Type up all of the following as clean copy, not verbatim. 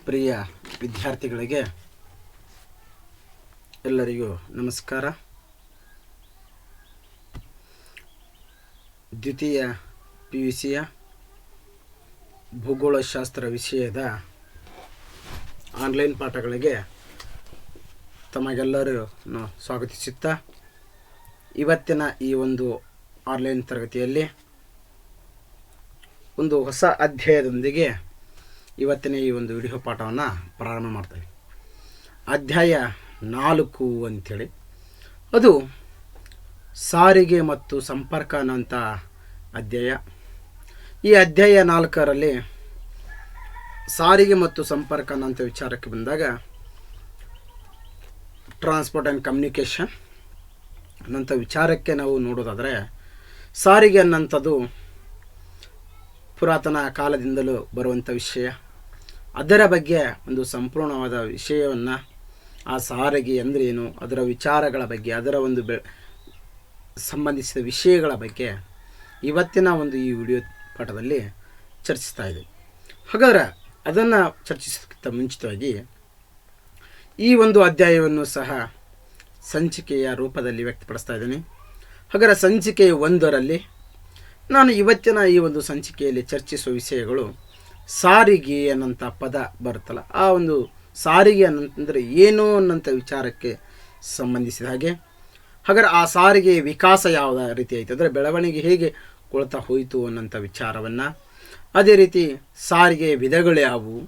ಪ್ರಿಯ ವಿದ್ಯಾರ್ಥಿಗಳಿಗೆ ಎಲ್ಲರಿಗೂ ನಮಸ್ಕಾರ. ದ್ವಿತೀಯ PUCಯ ಭೂಗೋಳಶಾಸ್ತ್ರ ವಿಷಯದ ಆನ್ಲೈನ್ ಪಾಠಗಳಿಗೆ ತಮಗೆಲ್ಲರೂ ಸ್ವಾಗತಿಸುತ್ತಾ, ಇವತ್ತಿನ ಈ ಒಂದು ಆನ್ಲೈನ್ ತರಗತಿಯಲ್ಲಿ ಒಂದು ಹೊಸ ಅಧ್ಯಾಯದೊಂದಿಗೆ ಇವತ್ತಿನ ಈ ಒಂದು ವಿಡಿಯೋ ಪಾಠವನ್ನು ಪ್ರಾರಂಭ ಮಾಡ್ತೇವೆ. ಅಧ್ಯಾಯ 4 ಅಂಥೇಳಿ, ಅದು ಸಾರಿಗೆ ಮತ್ತು ಸಂಪರ್ಕ ಅನ್ನೋಂಥ ಅಧ್ಯಾಯ. ಈ ಅಧ್ಯಾಯ 4ರಲ್ಲಿ ಸಾರಿಗೆ ಮತ್ತು ಸಂಪರ್ಕ ಅನ್ನೋಂಥ ವಿಚಾರಕ್ಕೆ ಬಂದಾಗ ಟ್ರಾನ್ಸ್ಪೋರ್ಟ್ ಆ್ಯಂಡ್ ಕಮ್ಯುನಿಕೇಷನ್ ಅನ್ನೋಂಥ ವಿಚಾರಕ್ಕೆ ನಾವು ನೋಡೋದಾದರೆ, ಸಾರಿಗೆ ಅನ್ನೋಂಥದ್ದು ಪುರಾತನ ಕಾಲದಿಂದಲೂ ಬರುವಂಥ ವಿಷಯ. ಅದರ ಬಗ್ಗೆ ಒಂದು ಸಂಪೂರ್ಣವಾದ ವಿಷಯವನ್ನು, ಆ ಸಾರಿಗೆ ಅಂದರೆ ಏನು, ಅದರ ವಿಚಾರಗಳ ಬಗ್ಗೆ, ಅದರ ಒಂದು ಸಂಬಂಧಿಸಿದ ವಿಷಯಗಳ ಬಗ್ಗೆ ಇವತ್ತಿನ ಒಂದು ಈ ವಿಡಿಯೋ ಪಾಠದಲ್ಲಿ ಚರ್ಚಿಸ್ತಾ ಇದೆ. ಹಾಗಾದರೆ ಅದನ್ನು ಚರ್ಚಿಸೋದಕ್ಕಿಂತ ಮುಂಚಿತವಾಗಿ ಈ ಒಂದು ಅಧ್ಯಾಯವನ್ನು ಸಹ ಸಂಚಿಕೆಯ ರೂಪದಲ್ಲಿ ವ್ಯಕ್ತಪಡಿಸ್ತಾ ಇದ್ದೀನಿ. ಹಾಗಾದರೆ ಸಂಚಿಕೆ 1ರಲ್ಲಿ ನಾನು ಇವತ್ತಿನ ಈ ಒಂದು ಸಂಚಿಕೆಯಲ್ಲಿ ಚರ್ಚಿಸುವ ವಿಷಯಗಳು ಸಾರಿಗೆ ಅನ್ನೋಂಥ ಪದ ಬರುತ್ತಲ್ಲ, ಆ ಒಂದು ಸಾರಿಗೆ ಅನ್ನೋಂತಂದರೆ ಏನು ಅನ್ನೋಂಥ ವಿಚಾರಕ್ಕೆ ಸಂಬಂಧಿಸಿದ ಹಾಗೆ. ಹಾಗಾದರೆ ಆ ಸಾರಿಗೆ ವಿಕಾಸ ಯಾವ ರೀತಿ ಆಯಿತು, ಅಂದರೆ ಬೆಳವಣಿಗೆ ಹೇಗೆ ಕೊಳ್ತಾ ಹೋಯಿತು ಅನ್ನೋಂಥ ವಿಚಾರವನ್ನು, ಅದೇ ರೀತಿ ಸಾರಿಗೆ ವಿಧಗಳು ಯಾವುವು,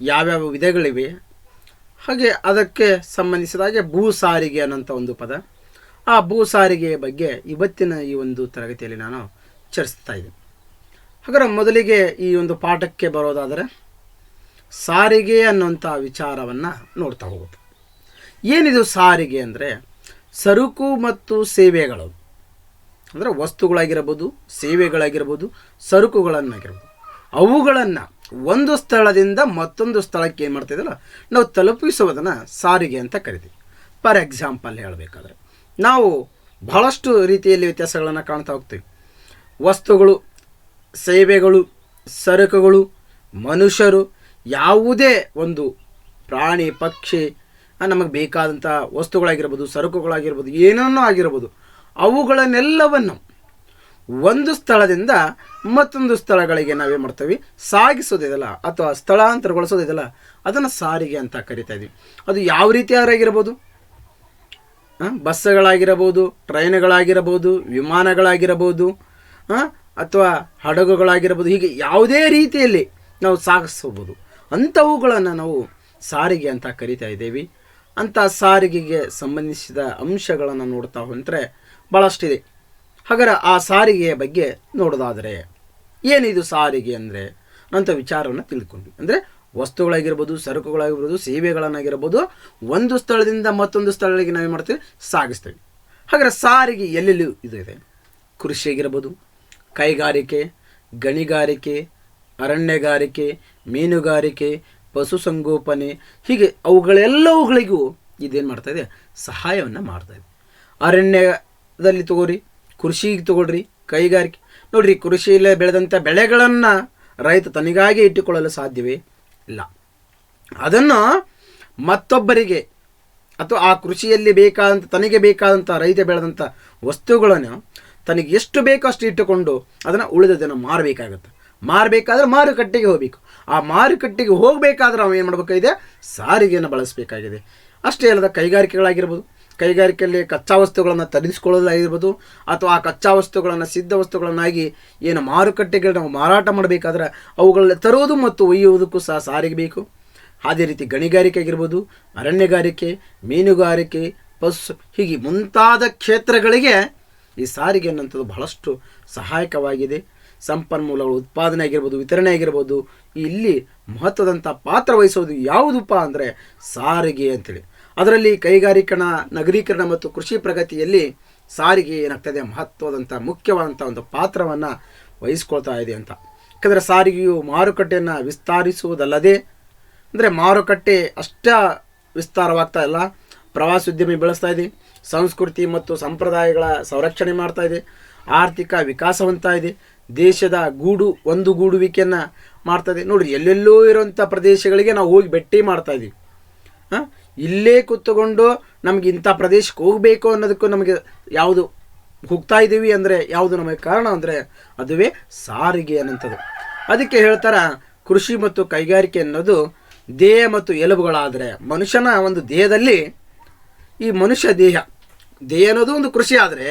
ಯಾವ್ಯಾವ ವಿಧಗಳಿವೆ, ಹಾಗೆ ಅದಕ್ಕೆ ಸಂಬಂಧಿಸಿದ ಹಾಗೆ ಭೂ ಸಾರಿಗೆ ಅನ್ನೋಂಥ ಒಂದು ಪದ, ಆ ಭೂ ಸಾರಿಗೆಯ ಬಗ್ಗೆ ಇವತ್ತಿನ ಈ ಒಂದು ತರಗತಿಯಲ್ಲಿ ನಾನು ಚರ್ಚಿಸ್ತಾ ಇದ್ದೀನಿ. ಹಾಗಾದರೆ ಮೊದಲಿಗೆ ಈ ಒಂದು ಪಾಠಕ್ಕೆ ಬರೋದಾದರೆ ಸಾರಿಗೆ ಅನ್ನುವಂಥ ವಿಚಾರವನ್ನು ನೋಡ್ತಾ ಹೋಗುತ್ತೆ. ಏನಿದು ಸಾರಿಗೆ ಅಂದರೆ ಸರಕು ಮತ್ತು ಸೇವೆಗಳು, ಅಂದರೆ ವಸ್ತುಗಳಾಗಿರ್ಬೋದು, ಸೇವೆಗಳಾಗಿರ್ಬೋದು, ಸರಕುಗಳನ್ನಾಗಿರ್ಬೋದು, ಅವುಗಳನ್ನು ಒಂದು ಸ್ಥಳದಿಂದ ಮತ್ತೊಂದು ಸ್ಥಳಕ್ಕೆ ಏನು ಮಾಡ್ತಿದ್ದಲ್ಲ ನಾವು ತಲುಪಿಸುವುದನ್ನು ಸಾರಿಗೆ ಅಂತ ಕರಿತೀವಿ. ಫಾರ್ ಎಕ್ಸಾಂಪಲ್ ಹೇಳಬೇಕಾದ್ರೆ ನಾವು ಬಹಳಷ್ಟು ರೀತಿಯಲ್ಲಿ ವ್ಯತ್ಯಾಸಗಳನ್ನು ಕಾಣ್ತಾ ಹೋಗ್ತೀವಿ. ವಸ್ತುಗಳು, ಸೇವೆಗಳು, ಸರಕುಗಳು, ಮನುಷ್ಯರು, ಯಾವುದೇ ಒಂದು ಪ್ರಾಣಿ ಪಕ್ಷಿ, ನಮಗೆ ಬೇಕಾದಂಥ ವಸ್ತುಗಳಾಗಿರ್ಬೋದು, ಸರಕುಗಳಾಗಿರ್ಬೋದು, ಏನನ್ನೂ ಆಗಿರ್ಬೋದು, ಅವುಗಳನ್ನೆಲ್ಲವನ್ನು ಒಂದು ಸ್ಥಳದಿಂದ ಮತ್ತೊಂದು ಸ್ಥಳಗಳಿಗೆ ನಾವೇನು ಮಾಡ್ತೀವಿ, ಸಾಗಿಸೋದಿದೆಯಲ್ಲ ಅಥವಾ ಸ್ಥಳಾಂತರಗೊಳಿಸೋದಿದೆಯಲ್ಲ, ಅದನ್ನು ಸಾರಿಗೆ ಅಂತ ಕರಿತಾ ಇದ್ವಿ. ಅದು ಯಾವ ರೀತಿಯಾಗಿರ್ಬೋದು, ಬಸ್ಸುಗಳಾಗಿರಬಹುದು, ಟ್ರೈನ್ಗಳಾಗಿರಬಹುದು, ವಿಮಾನಗಳಾಗಿರಬಹುದು, ಅಥವಾ ಹಡಗುಗಳಾಗಿರ್ಬೋದು, ಹೀಗೆ ಯಾವುದೇ ರೀತಿಯಲ್ಲಿ ನಾವು ಸಾಗಿಸ್ಬೋದು. ಅಂಥವುಗಳನ್ನು ನಾವು ಸಾರಿಗೆ ಅಂತ ಕರಿತಾ ಇದ್ದೇವೆ. ಅಂಥ ಸಾರಿಗೆಗೆ ಸಂಬಂಧಿಸಿದ ಅಂಶಗಳನ್ನು ನೋಡ್ತಾ ಹೊಂದರೆ ಭಾಳಷ್ಟಿದೆ. ಹಾಗಾದರೆ ಆ ಸಾರಿಗೆಯ ಬಗ್ಗೆ ನೋಡೋದಾದರೆ ಏನಿದು ಸಾರಿಗೆ ಅಂದರೆ ಅಂಥ ವಿಚಾರವನ್ನು ತಿಳ್ಕೊಂಡ್ವಿ. ಅಂದರೆ ವಸ್ತುಗಳಾಗಿರ್ಬೋದು, ಸರಕುಗಳಾಗಿರ್ಬೋದು, ಸೇವೆಗಳನ್ನಾಗಿರ್ಬೋದು, ಒಂದು ಸ್ಥಳದಿಂದ ಮತ್ತೊಂದು ಸ್ಥಳಗಳಿಗೆ ನಾವೇನು ಮಾಡ್ತೀವಿ, ಸಾಗಿಸ್ತೇವೆ. ಹಾಗಾದರೆ ಸಾರಿಗೆ ಎಲ್ಲೆಲ್ಲೂ ಇದು ಇದೆ. ಕೃಷಿ ಆಗಿರ್ಬೋದು, ಕೈಗಾರಿಕೆ, ಗಣಿಗಾರಿಕೆ, ಅರಣ್ಯಗಾರಿಕೆ, ಮೀನುಗಾರಿಕೆ, ಪಶುಸಂಗೋಪನೆ, ಹೀಗೆ ಅವುಗಳೆಲ್ಲವುಗಳಿಗೂ ಇದೇನು ಮಾಡ್ತಾಯಿದೆ, ಸಹಾಯವನ್ನು ಮಾಡ್ತಾಯಿದೆ. ಅರಣ್ಯದಲ್ಲಿ ತಗೋರಿ, ಕೃಷಿಗೆ ತಗೊಳ್ರಿ, ಕೈಗಾರಿಕೆ ನೋಡಿರಿ, ಕೃಷಿಯಲ್ಲೇ ಬೆಳೆದಂಥ ಬೆಳೆಗಳನ್ನು ರೈತ ತನಗಾಗಿ ಇಟ್ಟುಕೊಳ್ಳಲು ಸಾಧ್ಯವೇ ಇಲ್ಲ. ಅದನ್ನು ಮತ್ತೊಬ್ಬರಿಗೆ ಅಥವಾ ಆ ಕೃಷಿಯಲ್ಲಿ ಬೇಕಾದಂಥ, ತನಗೆ ಬೇಕಾದಂಥ ರೈತ ಬೆಳೆದಂಥ ವಸ್ತುಗಳನ್ನು ತನಗೆ ಎಷ್ಟು ಬೇಕೋ ಅಷ್ಟು ಇಟ್ಟುಕೊಂಡು ಅದನ್ನು ಉಳಿದದನ್ನು ಮಾರಬೇಕಾಗತ್ತೆ. ಮಾರಬೇಕಾದ್ರೆ ಮಾರುಕಟ್ಟೆಗೆ ಹೋಗಬೇಕು. ಆ ಮಾರುಕಟ್ಟೆಗೆ ಹೋಗಬೇಕಾದ್ರೆ ನಾವು ಏನು ಮಾಡಬೇಕಾಗಿದೆ, ಸಾರಿಗೆಯನ್ನು ಬಳಸಬೇಕಾಗಿದೆ. ಅಷ್ಟೇ ಅಲ್ಲದ ಕೈಗಾರಿಕೆಗಳಾಗಿರ್ಬೋದು, ಕೈಗಾರಿಕೆಯಲ್ಲಿ ಕಚ್ಚಾ ವಸ್ತುಗಳನ್ನು ತರಿಸಿಕೊಳ್ಳೋದಾಗಿರ್ಬೋದು, ಅಥವಾ ಆ ಕಚ್ಚಾ ವಸ್ತುಗಳನ್ನು ಸಿದ್ಧ ವಸ್ತುಗಳನ್ನಾಗಿ ಏನು ಮಾರುಕಟ್ಟೆಗೆ ನಾವು ಮಾರಾಟ ಮಾಡಬೇಕಾದ್ರೆ ಅವುಗಳಲ್ಲಿ ತರುವುದು ಮತ್ತು ಒಯ್ಯುವುದಕ್ಕೂ ಸಹ ಸಾರಿಗೆ ಬೇಕು. ಅದೇ ರೀತಿ ಗಣಿಗಾರಿಕೆ ಆಗಿರ್ಬೋದು, ಅರಣ್ಯಗಾರಿಕೆ, ಮೀನುಗಾರಿಕೆ, ಹೀಗೆ ಮುಂತಾದ ಕ್ಷೇತ್ರಗಳಿಗೆ ಈ ಸಾರಿಗೆ ಅನ್ನೋಂಥದ್ದು ಬಹಳಷ್ಟು ಸಹಾಯಕವಾಗಿದೆ. ಸಂಪನ್ಮೂಲಗಳ ಉತ್ಪಾದನೆ ಆಗಿರ್ಬೋದು, ವಿತರಣೆ ಆಗಿರ್ಬೋದು, ಇಲ್ಲಿ ಮಹತ್ವದಂಥ ಪಾತ್ರ ವಹಿಸೋದು ಯಾವುದಪ್ಪ ಅಂದರೆ ಸಾರಿಗೆ ಅಂತೇಳಿ. ಅದರಲ್ಲಿ ಕೈಗಾರಿಕಾ ನಗರೀಕರಣ ಮತ್ತು ಕೃಷಿ ಪ್ರಗತಿಯಲ್ಲಿ ಸಾರಿಗೆ ಏನಾಗ್ತದೆ, ಮಹತ್ವದಂಥ ಮುಖ್ಯವಾದಂಥ ಒಂದು ಪಾತ್ರವನ್ನು ವಹಿಸ್ಕೊಳ್ತಾ ಇದೆ ಅಂತ. ಯಾಕಂದರೆ ಸಾರಿಗೆಯು ಮಾರುಕಟ್ಟೆಯನ್ನು ವಿಸ್ತರಿಸುವುದಲ್ಲದೆ, ಅಂದರೆ ಮಾರುಕಟ್ಟೆ ಅಷ್ಟೇ ವಿಸ್ತಾರವಾಗ್ತಾ ಇಲ್ಲ, ಪ್ರವಾಸೋದ್ಯಮ ಬೆಳೆಸ್ತಾ ಇದೆ, ಸಂಸ್ಕೃತಿ ಮತ್ತು ಸಂಪ್ರದಾಯಗಳ ಸಂರಕ್ಷಣೆ ಮಾಡ್ತಾ ಇದೆ, ಆರ್ಥಿಕ ವಿಕಾಸ ಹೊಂದ್ತಾ ಇದೆ, ದೇಶದ ಒಂದುಗೂಡುವಿಕೆಯನ್ನು ಮಾಡ್ತಾಯಿದೆ. ನೋಡಿರಿ, ಎಲ್ಲೆಲ್ಲೋ ಇರೋಂಥ ಪ್ರದೇಶಗಳಿಗೆ ನಾವು ಹೋಗಿ ಭೇಟಿ ಮಾಡ್ತಾಯಿದ್ದೀವಿ. ಇಲ್ಲೇ ಕೂತ್ಕೊಂಡು ನಮಗೆ ಇಂಥ ಪ್ರದೇಶಕ್ಕೆ ಹೋಗಬೇಕು ಅನ್ನೋದಕ್ಕೂ ನಮಗೆ ಯಾವುದು ಹೋಗ್ತಾ ಇದ್ದೀವಿ ಅಂದರೆ ಯಾವುದು ನಮಗೆ ಕಾರಣ ಅಂದರೆ ಅದುವೇ ಸಾರಿಗೆ ಅನ್ನೋಂಥದ್ದು. ಅದಕ್ಕೆ ಹೇಳ್ತಾರೆ, ಕೃಷಿ ಮತ್ತು ಕೈಗಾರಿಕೆ ಅನ್ನೋದು ದೇಹ ಮತ್ತು ಎಲುಬುಗಳಾದರೆ ಮನುಷ್ಯನ ಒಂದು ದೇಹದಲ್ಲಿ ಈ ಮನುಷ್ಯ ದೇಹ ಅನ್ನೋದು ಒಂದು ಕೃಷಿ ಆದರೆ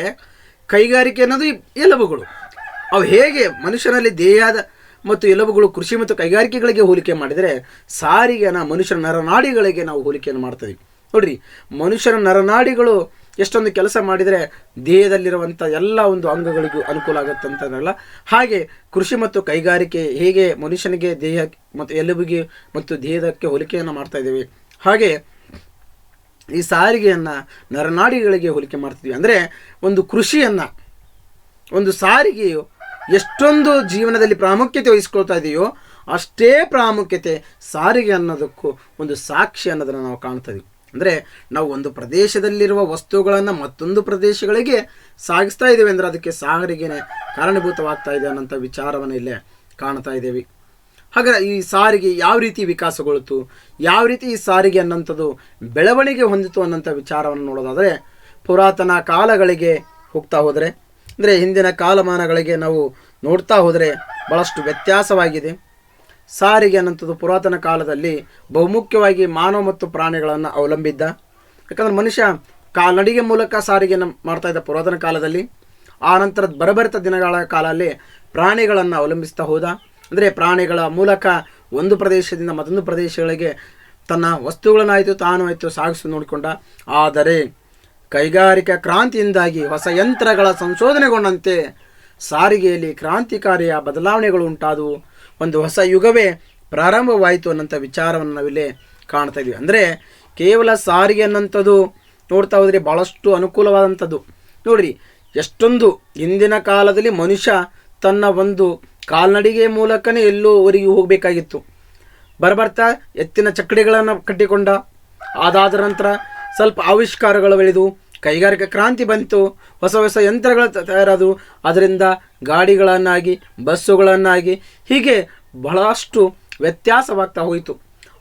ಕೈಗಾರಿಕೆ ಅನ್ನೋದು ಎಲುಬುಗಳು. ಅವು ಹೇಗೆ ಮನುಷ್ಯನಲ್ಲಿ ದೇಹದ ಮತ್ತು ಎಲುಬುಗಳು ಕೃಷಿ ಮತ್ತು ಕೈಗಾರಿಕೆಗಳಿಗೆ ಹೋಲಿಕೆ ಮಾಡಿದರೆ ಸಾರಿಗೆನ ಮನುಷ್ಯನ ನರನಾಡಿಗಳಿಗೆ ನಾವು ಹೋಲಿಕೆಯನ್ನು ಮಾಡ್ತೀವಿ. ನೋಡಿರಿ, ಮನುಷ್ಯನ ನರನಾಡಿಗಳು ಎಷ್ಟೊಂದು ಕೆಲಸ ಮಾಡಿದರೆ ದೇಹದಲ್ಲಿರುವಂಥ ಎಲ್ಲ ಒಂದು ಅಂಗಗಳಿಗೂ ಅನುಕೂಲ ಆಗುತ್ತಂತಲ್ಲ, ಹಾಗೆ ಕೃಷಿ ಮತ್ತು ಕೈಗಾರಿಕೆ ಹೇಗೆ ಮನುಷ್ಯನಿಗೆ ದೇಹ ಮತ್ತು ಎಲುಬಿಗೆ ಮತ್ತು ದೇಹಕ್ಕೆ ಹೋಲಿಕೆಯನ್ನು ಮಾಡ್ತಾ ಇದ್ದೇವೆ, ಹಾಗೆ ಈ ಸಾರಿಗೆಯನ್ನು ನರನಾಡಿಗಳಿಗೆ ಹೋಲಿಕೆ ಮಾಡ್ತಿದ್ವಿ. ಅಂದರೆ ಒಂದು ಕೃಷಿಯನ್ನು, ಒಂದು ಸಾರಿಗೆಯು ಎಷ್ಟೊಂದು ಜೀವನದಲ್ಲಿ ಪ್ರಾಮುಖ್ಯತೆ ವಹಿಸ್ಕೊಳ್ತಾ ಇದೆಯೋ ಅಷ್ಟೇ ಪ್ರಾಮುಖ್ಯತೆ ಸಾರಿಗೆ ಅನ್ನೋದಕ್ಕೂ ಒಂದು ಸಾಕ್ಷಿ ಅನ್ನೋದನ್ನು ನಾವು ಕಾಣ್ತೀವಿ. ಅಂದರೆ ನಾವು ಒಂದು ಪ್ರದೇಶದಲ್ಲಿರುವ ವಸ್ತುಗಳನ್ನು ಮತ್ತೊಂದು ಪ್ರದೇಶಗಳಿಗೆ ಸಾಗಿಸ್ತಾ ಇದ್ದೇವೆ ಅಂದರೆ ಅದಕ್ಕೆ ಸಾರಿಗೆನೇ ಕಾರಣೀಭೂತವಾಗ್ತಾ ಇದೆ ಅನ್ನೋಂಥ ವಿಚಾರವನ್ನು ಇಲ್ಲೇ ಕಾಣ್ತಾ ಇದ್ದೇವೆ. ಹಾಗಾದರೆ ಈ ಸಾರಿಗೆ ಯಾವ ರೀತಿ ವಿಕಾಸಗೊಳ್ತು, ಯಾವ ರೀತಿ ಈ ಸಾರಿಗೆ ಅನ್ನೋಂಥದ್ದು ಬೆಳವಣಿಗೆ ಹೊಂದಿತು ಅನ್ನೋಂಥ ವಿಚಾರವನ್ನು ನೋಡೋದಾದರೆ ಪುರಾತನ ಕಾಲಗಳಿಗೆ ಹೋಗ್ತಾ ಹೋದರೆ, ಅಂದರೆ ಹಿಂದಿನ ಕಾಲಮಾನಗಳಿಗೆ ನಾವು ನೋಡ್ತಾ ಹೋದರೆ ಭಾಳಷ್ಟು ವ್ಯತ್ಯಾಸವಾಗಿದೆ. ಸಾರಿಗೆ ಅನ್ನೋಂಥದ್ದು ಪುರಾತನ ಕಾಲದಲ್ಲಿ ಬಹುಮುಖ್ಯವಾಗಿ ಮಾನವ ಮತ್ತು ಪ್ರಾಣಿಗಳನ್ನು ಅವಲಂಬಿದ್ದ. ಯಾಕಂದರೆ ಮನುಷ್ಯ ಕಾಲ್ನಡಿಗೆ ಮೂಲಕ ಸಾರಿಗೆಯನ್ನು ಮಾಡ್ತಾಯಿದ್ದ ಪುರಾತನ ಕಾಲದಲ್ಲಿ. ಆ ನಂತರ ಬರಬರ್ತ ದಿನಗಳ ಕಾಲದಲ್ಲಿ ಪ್ರಾಣಿಗಳನ್ನು ಅವಲಂಬಿಸ್ತಾ ಹೋದ. ಅಂದರೆ ಪ್ರಾಣಿಗಳ ಮೂಲಕ ಒಂದು ಪ್ರದೇಶದಿಂದ ಮತ್ತೊಂದು ಪ್ರದೇಶಗಳಿಗೆ ತನ್ನ ವಸ್ತುಗಳನ್ನಾಯಿತು ತಾನು ಆಯಿತು ಸಾಗಿಸಿ ನೋಡಿಕೊಂಡ. ಆದರೆ ಕೈಗಾರಿಕಾ ಕ್ರಾಂತಿಯಿಂದಾಗಿ ಹೊಸ ಯಂತ್ರಗಳ ಸಂಶೋಧನೆಗೊಂಡಂತೆ ಸಾರಿಗೆಯಲ್ಲಿ ಕ್ರಾಂತಿಕಾರಿಯ ಬದಲಾವಣೆಗಳು ಉಂಟಾದವು. ಒಂದು ಹೊಸ ಯುಗವೇ ಪ್ರಾರಂಭವಾಯಿತು ಅನ್ನೋಂಥ ವಿಚಾರವನ್ನು ನಾವಿಲ್ಲಿ ಕಾಣ್ತಾ ಇದ್ವಿ. ಅಂದರೆ ಕೇವಲ ಸಾರಿಗೆ ಅನ್ನೋಂಥದ್ದು ನೋಡ್ತಾ ಹೋದರೆ ಭಾಳಷ್ಟು ಅನುಕೂಲವಾದಂಥದ್ದು. ನೋಡಿರಿ, ಎಷ್ಟೊಂದು ಹಿಂದಿನ ಕಾಲದಲ್ಲಿ ಮನುಷ್ಯ ತನ್ನ ಒಂದು ಕಾಲ್ನಡಿಗೆ ಮೂಲಕನೇ ಎಲ್ಲೋವರೆಗೂ ಹೋಗಬೇಕಾಗಿತ್ತು. ಬರಬರ್ತಾ ಎತ್ತಿನ ಚಕ್ಕಡಿಗಳನ್ನು ಕಟ್ಟಿಕೊಂಡ. ಅದಾದ ನಂತರ ಸ್ವಲ್ಪ ಆವಿಷ್ಕಾರಗಳು ಬೆಳೆದು ಕೈಗಾರಿಕಾ ಕ್ರಾಂತಿ ಬಂತು, ಹೊಸ ಹೊಸ ಯಂತ್ರಗಳು ತಯಾರಾದವು. ಅದರಿಂದ ಗಾಡಿಗಳನ್ನಾಗಿ ಬಸ್ಸುಗಳನ್ನಾಗಿ ಹೀಗೆ ಬಹಳಷ್ಟು ವ್ಯತ್ಯಾಸವಾಗ್ತಾ ಹೋಯಿತು.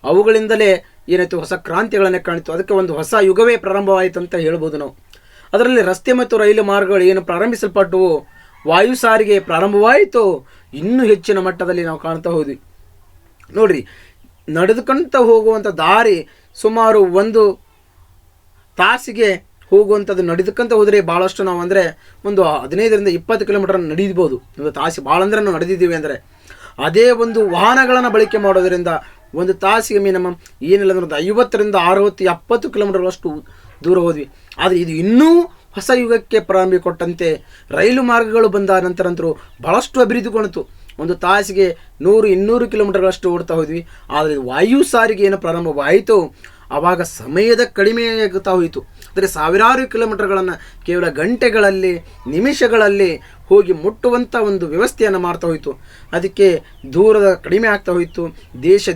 ಅವುಗಳಿಂದಲೇ ಏನಾಯಿತು, ಹೊಸ ಕ್ರಾಂತಿಗಳನ್ನೇ ಕಾಣಿತು. ಅದಕ್ಕೆ ಒಂದು ಹೊಸ ಯುಗವೇ ಪ್ರಾರಂಭವಾಯಿತು ಅಂತ ಹೇಳ್ಬೋದು ನಾವು. ಅದರಲ್ಲಿ ರಸ್ತೆ ಮತ್ತು ರೈಲು ಮಾರ್ಗಗಳು ಏನು ಪ್ರಾರಂಭಿಸಲ್ಪಟ್ಟವು, ವಾಯು ಸಾರಿಗೆ ಪ್ರಾರಂಭವಾಯಿತು, ಇನ್ನೂ ಹೆಚ್ಚಿನ ಮಟ್ಟದಲ್ಲಿ ನಾವು ಕಾಣ್ತಾ ಹೋದ್ವಿ. ನೋಡಿರಿ, ನಡೆದುಕೊಂತ ಹೋಗುವಂಥ ದಾರಿ ಸುಮಾರು ಒಂದು ತಾಸಿಗೆ ಹೋಗುವಂಥದ್ದು ನಡೆದುಕ್ಕಂತ ಹೋದರೆ ಭಾಳಷ್ಟು ನಾವು ಅಂದರೆ ಒಂದು 15ರಿಂದ 20 ಕಿಲೋಮೀಟರ್ ನಡೀಬೋದು. ಒಂದು ತಾಸು ಭಾಳ ಅಂದರೆ ನಾವು ನಡೆದಿದ್ದೀವಿ ಅಂದರೆ. ಅದೇ ಒಂದು ವಾಹನಗಳನ್ನು ಬಳಕೆ ಮಾಡೋದರಿಂದ ಒಂದು ತಾಸಿಗೆ ಮಿನಿಮಮ್ ಏನಿಲ್ಲ ಅಂದ್ರೆ ಒಂದು 50ರಿಂದ 60, 70 ಕಿಲೋಮೀಟರ್ಗಳಷ್ಟು ದೂರ ಹೋದ್ವಿ. ಆದರೆ ಇದು ಇನ್ನೂ ಹೊಸ ಯುಗಕ್ಕೆ ಪ್ರಾರಂಭ ಕೊಟ್ಟಂತೆ ರೈಲು ಮಾರ್ಗಗಳು ಬಂದ ನಂತರ ಅಂತರೂ ಭಾಳಷ್ಟು ಅಭಿವೃದ್ಧಿಗೊಂಡಿತು. ಒಂದು ತಾಸಿಗೆ 100-200 ಕಿಲೋಮೀಟರ್ಗಳಷ್ಟು ಓಡ್ತಾ ಹೋದ್ವಿ. ಆದರೆ ವಾಯು ಸಾರಿಗೆ ಏನು ಪ್ರಾರಂಭವಾಯಿತು ಆವಾಗ ಸಮಯದ ಕಡಿಮೆ ಆಗುತ್ತಾ ಹೋಯಿತು. ಅಂದರೆ ಸಾವಿರಾರು ಕಿಲೋಮೀಟರ್ಗಳನ್ನು ಕೇವಲ ಗಂಟೆಗಳಲ್ಲಿ ನಿಮಿಷಗಳಲ್ಲಿ ಹೋಗಿ ಮುಟ್ಟುವಂಥ ಒಂದು ವ್ಯವಸ್ಥೆಯನ್ನು ಮಾಡ್ತಾ ಹೋಯಿತು. ಅದಕ್ಕೆ ದೂರದ ಕಡಿಮೆ ಆಗ್ತಾ ಹೋಯಿತು.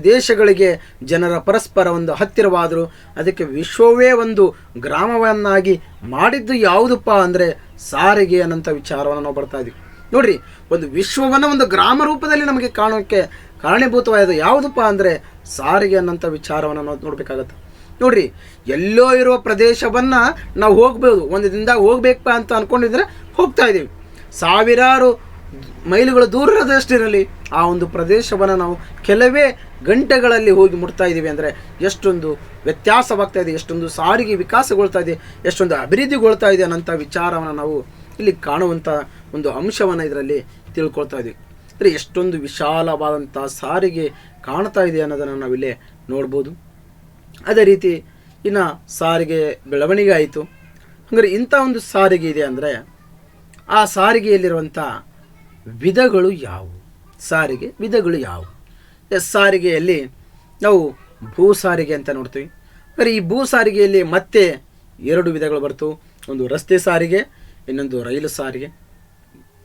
ದೇಶಗಳಿಗೆ ಜನರ ಪರಸ್ಪರ ಒಂದು ಹತ್ತಿರವಾದರು. ಅದಕ್ಕೆ ವಿಶ್ವವೇ ಒಂದು ಗ್ರಾಮವನ್ನಾಗಿ ಮಾಡಿದ್ದು ಯಾವುದಪ್ಪ ಅಂದರೆ ಸಾರಿಗೆ ಅನ್ನೋಂಥ ವಿಚಾರವನ್ನು ನಾವು ಬರ್ತಾ ಇದ್ವಿ. ನೋಡಿರಿ, ಒಂದು ವಿಶ್ವವನ್ನು ಒಂದು ಗ್ರಾಮ ರೂಪದಲ್ಲಿ ನಮಗೆ ಕಾಣೋಕ್ಕೆ ಕಾರಣೀಭೂತವಾದ ಯಾವುದಪ್ಪ ಅಂದರೆ ಸಾರಿಗೆ ಅನ್ನೋಂಥ ವಿಚಾರವನ್ನು ನಾವು ನೋಡಬೇಕಾಗತ್ತೆ. ನೋಡಿರಿ, ಎಲ್ಲೋ ಇರುವ ಪ್ರದೇಶವನ್ನು ನಾವು ಹೋಗ್ಬೋದು, ಒಂದು ದಿನದಾಗ ಹೋಗ್ಬೇಕಪ್ಪ ಅಂತ ಅಂದ್ಕೊಂಡಿದ್ರೆ ಹೋಗ್ತಾ ಇದ್ದೀವಿ. ಸಾವಿರಾರು ಮೈಲುಗಳು ದೂರದಷ್ಟಿರಲಿ ಆ ಒಂದು ಪ್ರದೇಶವನ್ನು ನಾವು ಕೆಲವೇ ಗಂಟೆಗಳಲ್ಲಿ ಹೋಗಿ ಮುಟ್ತಾ ಇದ್ದೀವಿ. ಅಂದರೆ ಎಷ್ಟೊಂದು ವ್ಯತ್ಯಾಸವಾಗ್ತಾ ಇದೆ, ಎಷ್ಟೊಂದು ಸಾರಿಗೆ ವಿಕಾಸಗೊಳ್ತಾ ಇದೆ, ಎಷ್ಟೊಂದು ಅಭಿವೃದ್ಧಿಗೊಳ್ತಾ ಇದೆ ಅನ್ನೋಂಥ ವಿಚಾರವನ್ನು ನಾವು ಇಲ್ಲಿ ಕಾಣುವಂಥ ಒಂದು ಅಂಶವನ್ನು ಇದರಲ್ಲಿ ತಿಳ್ಕೊಳ್ತಾ ಇದ್ದೀವಿ. ಅಂದರೆ ಎಷ್ಟೊಂದು ವಿಶಾಲವಾದಂಥ ಸಾರಿಗೆ ಕಾಣ್ತಾ ಇದೆ ಅನ್ನೋದನ್ನು ನಾವಿಲ್ಲೇ ನೋಡ್ಬೋದು. ಅದೇ ರೀತಿ ಇನ್ನು ಸಾರಿಗೆ ಬೆಳವಣಿಗೆ ಆಯಿತು. ಹಾಗಾದ್ರೆ ಇಂಥ ಒಂದು ಸಾರಿಗೆ ಇದೆ ಅಂದರೆ ಆ ಸಾರಿಗೆಯಲ್ಲಿರುವಂಥ ವಿಧಗಳು ಯಾವುವು, ಸಾರಿಗೆ ವಿಧಗಳು ಯಾವುವು? ಸಾರಿಗೆಯಲ್ಲಿ ನಾವು ಭೂ ಸಾರಿಗೆ ಅಂತ ನೋಡ್ತೀವಿ. ಅಂದರೆ ಈ ಭೂ ಸಾರಿಗೆಯಲ್ಲಿ ಮತ್ತೆ 2 ವಿಧಗಳು ಬರ್ತವೆ. ಒಂದು ರಸ್ತೆ ಸಾರಿಗೆ, ಇನ್ನೊಂದು ರೈಲು ಸಾರಿಗೆ.